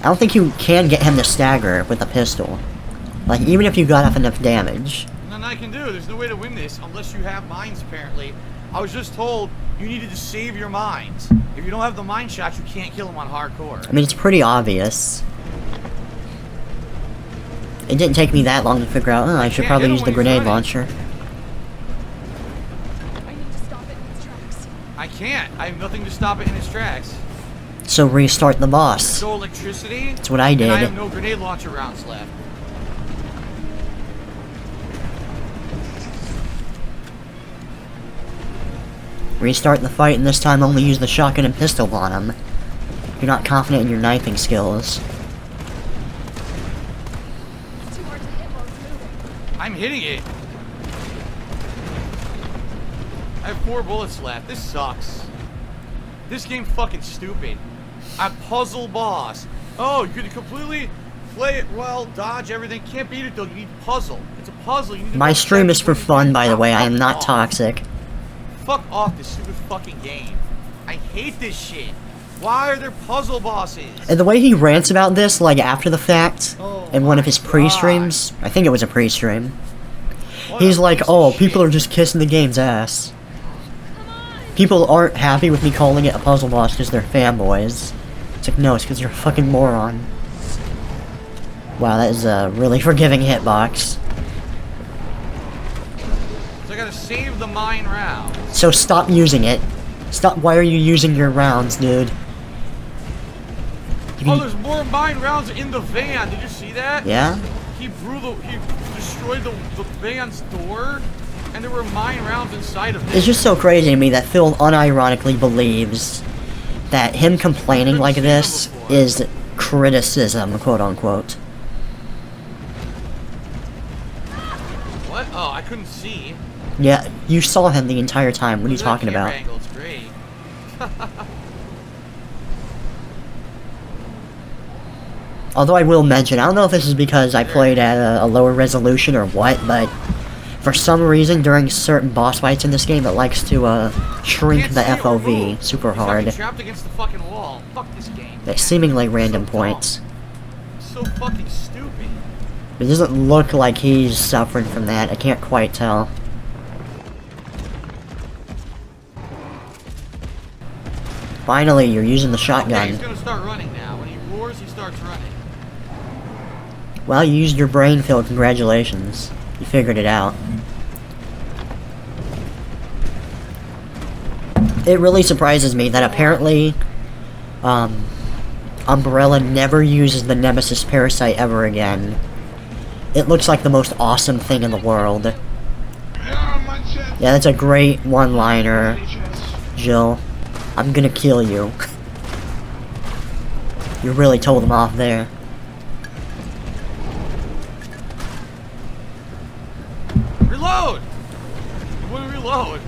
I don't think you can get him to stagger with a pistol. Like, even if you got off enough damage. Nothing I can do. There's no way to win this unless you have mines, apparently. I was just told you needed to save your mines. If you don't have the mine shots, you can't kill him on hardcore. I mean, it's pretty obvious. It didn't take me that long to figure out, oh, I should Can't probably hit him use the when he's grenade running. launcher. I need to stop it in its tracks. I can't. I have nothing to stop it in its tracks. So restart the boss. No electricity. That's what I And I did. have no grenade launcher rounds left. Restart the fight, and this time only use the shotgun and pistol on him. You're not confident in your knifing skills. It's too hard to hit while it's moving. I'm hitting it. I have 4 bullets left. This sucks. This game's fucking stupid. A puzzle boss. Oh, you could completely play it well, dodge everything. Can't beat it though. You need puzzle. It's a puzzle. You need to My know stream is for exactly fun, what by you the need. way. I am not Fuck off. toxic. Fuck off this stupid fucking game. I hate this shit. Why are there puzzle bosses? And the way he rants about this, like, after the fact, Oh in one of my his pre-streams, I think it was a pre-stream, What he's a like, piece oh, of people shit. are just kissing the game's ass. People aren't happy with me calling it a puzzle boss because they're fanboys. It's like, no, it's because you're a fucking moron. Wow, that is a really forgiving hitbox. So I gotta save the mine round. So stop using it. Stop, why are you using your rounds, dude? You Oh, can- there's more mine rounds in the van. Did you see that? yeah? He destroyed the van's door, and there were mine rounds inside of it. It's just so crazy to me that Phil unironically believes that him complaining like this is criticism, quote unquote. What? Oh, I couldn't see. Yeah, you saw him the entire time. What are you Look at that talking camera about? Angle. It's great. Although I will mention, I don't know if this is because I played at a lower resolution or what, but for some reason during certain boss fights in this game it likes to shrink Can't the see or FOV move. super He's fucking hard trapped against the fucking wall. Fuck this game. at seemingly random So dumb. points. So fucking stupid. It doesn't look like he's suffering from that. I can't quite tell. Finally, you're using the Okay, shotgun. he's gonna start running now. When he roars, he starts running. Well, you used your brain, Phil. Congratulations. You figured it out. It really surprises me that apparently, Umbrella never uses the Nemesis Parasite ever again. It looks like the most awesome thing in the world. Yeah, that's a great one-liner, Jill. I'm gonna kill you. You really told them off there. Reload! You want to reload?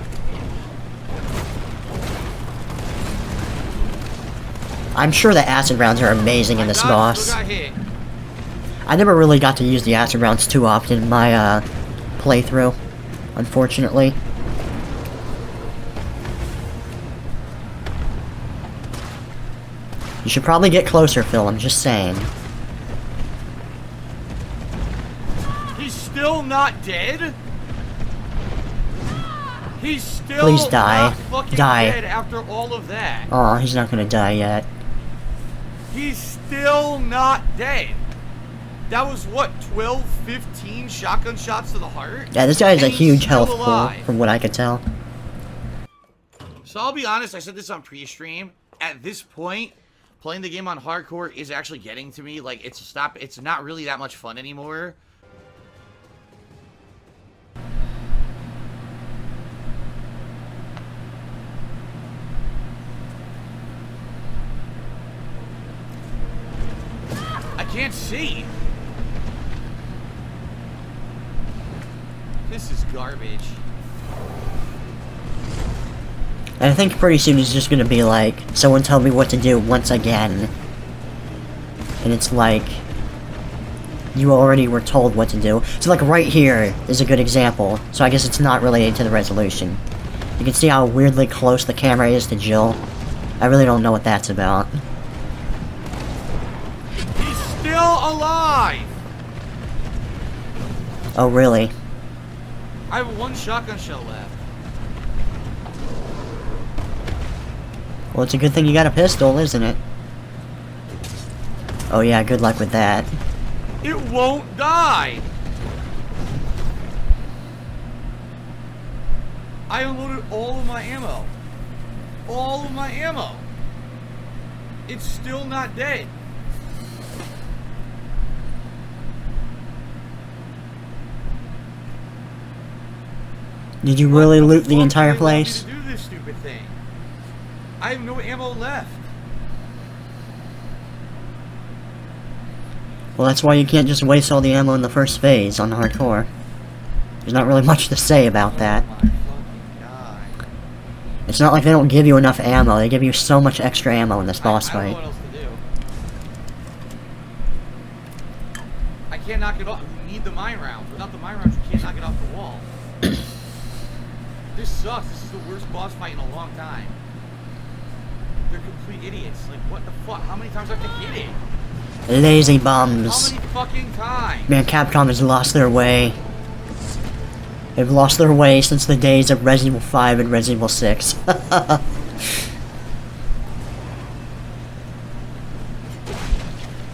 I'm sure the acid rounds are amazing in this boss. Still got hit. I never really got to use the acid rounds too often in my playthrough, unfortunately. You should probably get closer, Phil, I'm just saying. He's still not dead? He's still Please die. not fucking Die. dead after all of that. Aw, he's not gonna die yet. He's still not dead. That was what, 12, 15 shotgun shots to the heart? Yeah, this guy has a And he's huge still health pool, alive. from what I could tell. So I'll be honest, I said this on pre-stream. At this point, playing the game on hardcore is actually getting to me. Like, it's not really that much fun anymore. I can't see. This is garbage. And I think pretty soon he's just gonna be like, someone tell me what to do once again. And it's like, you already were told what to do. So like right here is a good example. So I guess it's not related to the resolution. You can see how weirdly close the camera is to Jill. I really don't know what that's about. He's still alive! Oh really? I have one shotgun shell left. Well, it's a good thing you got a pistol, isn't it? Oh yeah, good luck with that. It won't die! I unloaded all of my ammo. All of my ammo. It's still not dead. Did you really loot the Fuck entire do they want me place? to do this stupid thing? I have no ammo left. Well, that's why you can't just waste all the ammo in the first phase on hardcore. There's not really much to say about that. Oh my fucking god. It's not like they don't give you enough ammo, they give you so much extra ammo in this boss I don't know fight. what else to do. I can't knock it off. We need the mine rounds. Without the mine rounds, you can't knock it off the wall. This sucks. This is the worst boss fight in a long time. They're complete idiots. Like, what the fuck? How many times do I have to hit it? Lazy How bums. many fucking times? Man, Capcom has lost their way. They've lost their way since the days of Resident Evil 5 and Resident Evil 6.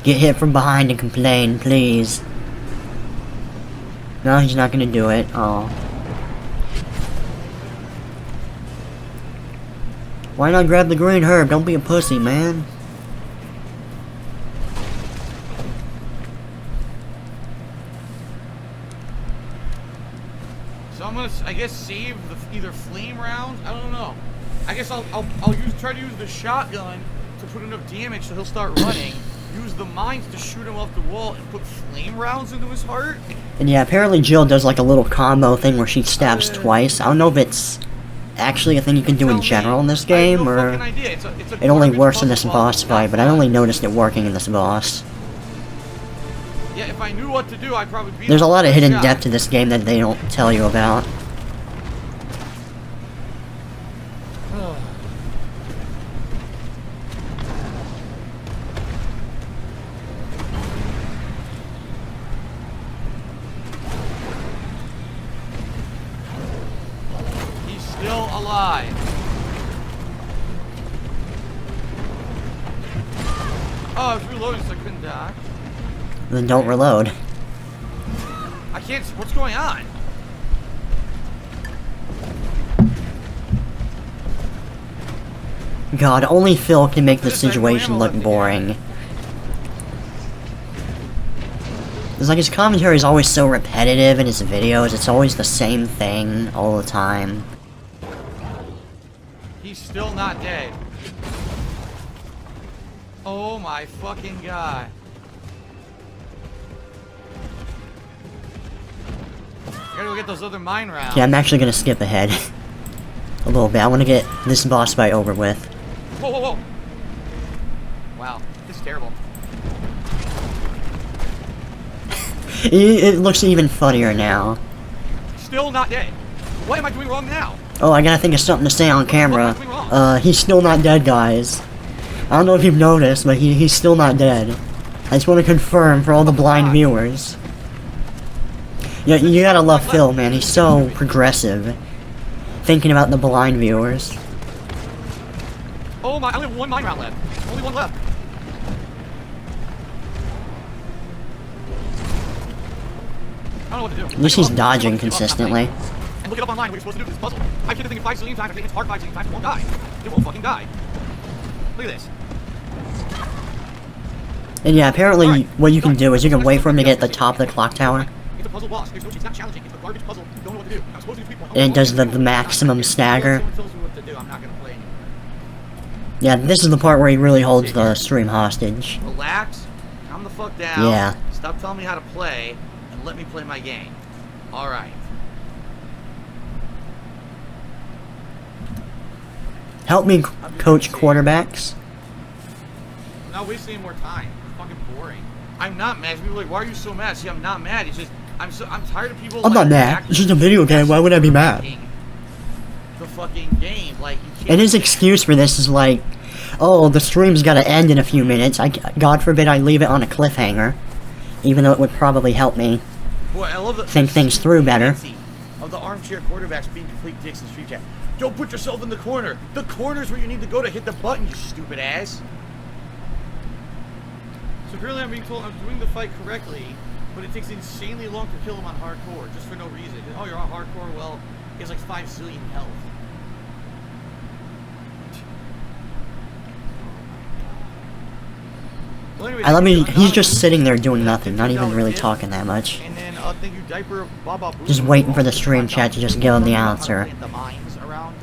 Get hit from behind and complain, please. No, he's not gonna do it. Oh. Why not grab the green herb? Don't be a pussy, man. So I'm gonna, I guess, save the either flame rounds. I don't know. I guess I'll try to use the shotgun to put enough damage so he'll start running. Use the mines to shoot him off the wall and put flame rounds into his heart. And yeah, apparently Jill does like a little combo thing where she stabs twice. I don't know if it's actually a thing you can do in general in this game, or it only works in this boss fight, but I only noticed it working in this boss. Yeah, if I knew what to do, I'd probably beat There's a lot of hidden shot. depth to this game that they don't tell you about. He's still alive. Oh, I was reloading so I couldn't die. Then don't reload. I can't. What's going on? God, only Phil can make the situation look boring. It's like his commentary is always so repetitive in his videos, it's always the same thing all the time. He's still not dead. Oh my fucking god. I gotta go get those other mine rounds. Yeah, I'm actually gonna skip ahead. A little bit. I want to get this boss fight over with. Whoa, whoa, whoa. Wow, this is terrible. It looks even funnier now. Still not dead. What am I doing wrong now? Oh, I gotta think of something to say on camera. He's still not dead, guys. I don't know if you've noticed, but he's still not dead. I just want to confirm for all the blind viewers. Yeah, you gotta love Phil, man. He's so progressive. Thinking about the blind viewers. Oh my, I only have one mine round left. Only one left. I don't know what to do. At least he's dodging consistently. And look it up online what you're supposed to do with this puzzle. I've tried the thing 5 zillion times, I think it's hard 5 zillion times, it won't die. It won't fucking die. Look at this. And yeah, apparently what you can do is you can wait for him to get at the top of the clock tower. It's a puzzle boss. There's no, it's not challenging. It's a garbage puzzle. You don't know what to do. I'm supposed to do 3 points. And it does the maximum stagger. Someone tells me what to do, I'm not gonna play anymore. Yeah, this is the part where he really holds the stream hostage. Relax. Calm the fuck down. Yeah. Stop telling me how to play and let me play my game. Alright. Help me coach quarterbacks. I'm not wasting any more time. It's fucking boring. I'm not mad. People are like, why are you so mad? See, I'm not mad. It's just I'm tired of people. I'm not mad. It's just a video game. Why would I be mad? The fucking game, like you can't. And his excuse for this is like, oh, the stream's gotta end in a few minutes. God forbid I leave it on a cliffhanger, even though it would probably help me Boy, I love the think things through better. Of the armchair quarterbacks being complete dicks in street chat. Don't put yourself in the corner. The corner's where you need to go to hit the button, you stupid ass. So apparently I'm being told I'm doing the fight correctly, but it takes insanely long to kill him on hardcore, just for no reason. Oh, you're on hardcore? Well, he has like 5 zillion health. Well, anyway, I mean, he's just sitting there doing nothing, not even really talking that much. And then, thank you, Diaper Baba Boo. Just waiting for the stream chat to just give him the answer.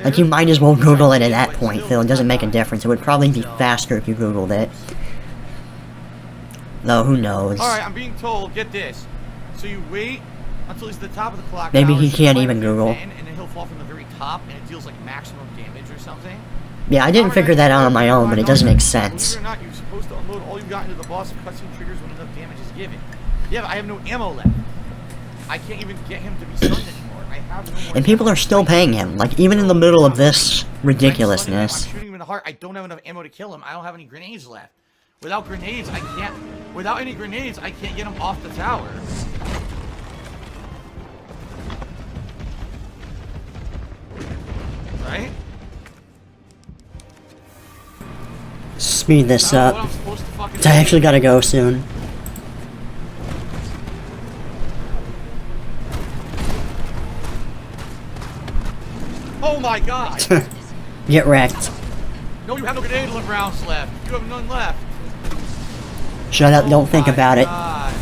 Like, you might as well Google it at that point, Phil. It doesn't make a difference. It would probably be faster if you Googled it. Though, who knows? Alright, I'm being told, get this. So you wait until he's at the top of the clock. Maybe he tower, can't so even Google. And then he'll fall from the very top, and it deals like maximum damage or something. Yeah, I didn't figure that out on my own, but it doesn't make sense. Believe it or not, you're supposed to unload all you got into the boss and cutscene triggers when enough damage is given. Yeah, but I have no ammo left. I can't even get him to be stunned anymore. I have no more And people are still paying him, like, even in the middle of this ridiculousness. I'm shooting him in the heart. I don't have enough ammo to kill him. I don't have any grenades left. Without grenades, I can't... Without any grenades, I can't get him off the tower. Right? Speed this I don't know up. what I'm supposed to fucking I actually gotta go soon. Oh my god! Get wrecked. No, you have no grenade rounds left. You have none left. Shut up, don't think Oh my about it. God.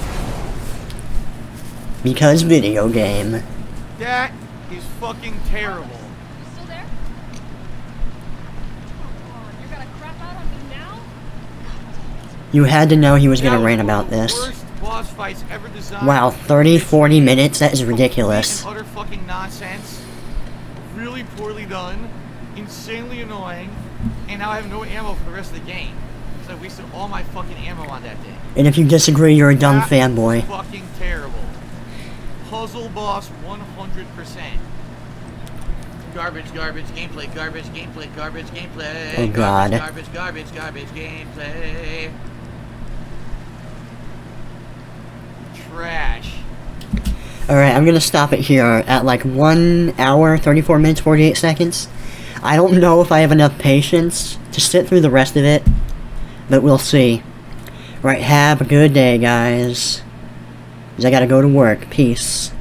Because video game. That is fucking terrible. You still there? Come on, you're gonna crap out on me now? You had to know he was gonna That rant was one about of the this. worst boss fights ever designed. Wow, 30, 40 minutes? That is ridiculous. Complete and utter fucking nonsense. Really poorly done. Insanely annoying. And now I have no ammo for the rest of the game. Because I wasted all my fucking ammo on that thing. And if you disagree, you're a dumb That fanboy. is fucking terrible. Puzzle boss 100%. Garbage, garbage, gameplay, garbage, gameplay, garbage, gameplay. Oh, God. Garbage, garbage, garbage, gameplay. Trash. Alright, I'm gonna stop it here at like 1 hour, 34 minutes, 48 seconds. I don't know if I have enough patience to sit through the rest of it, but we'll see. Right, have a good day, guys. 'Cause I gotta go to work. Peace.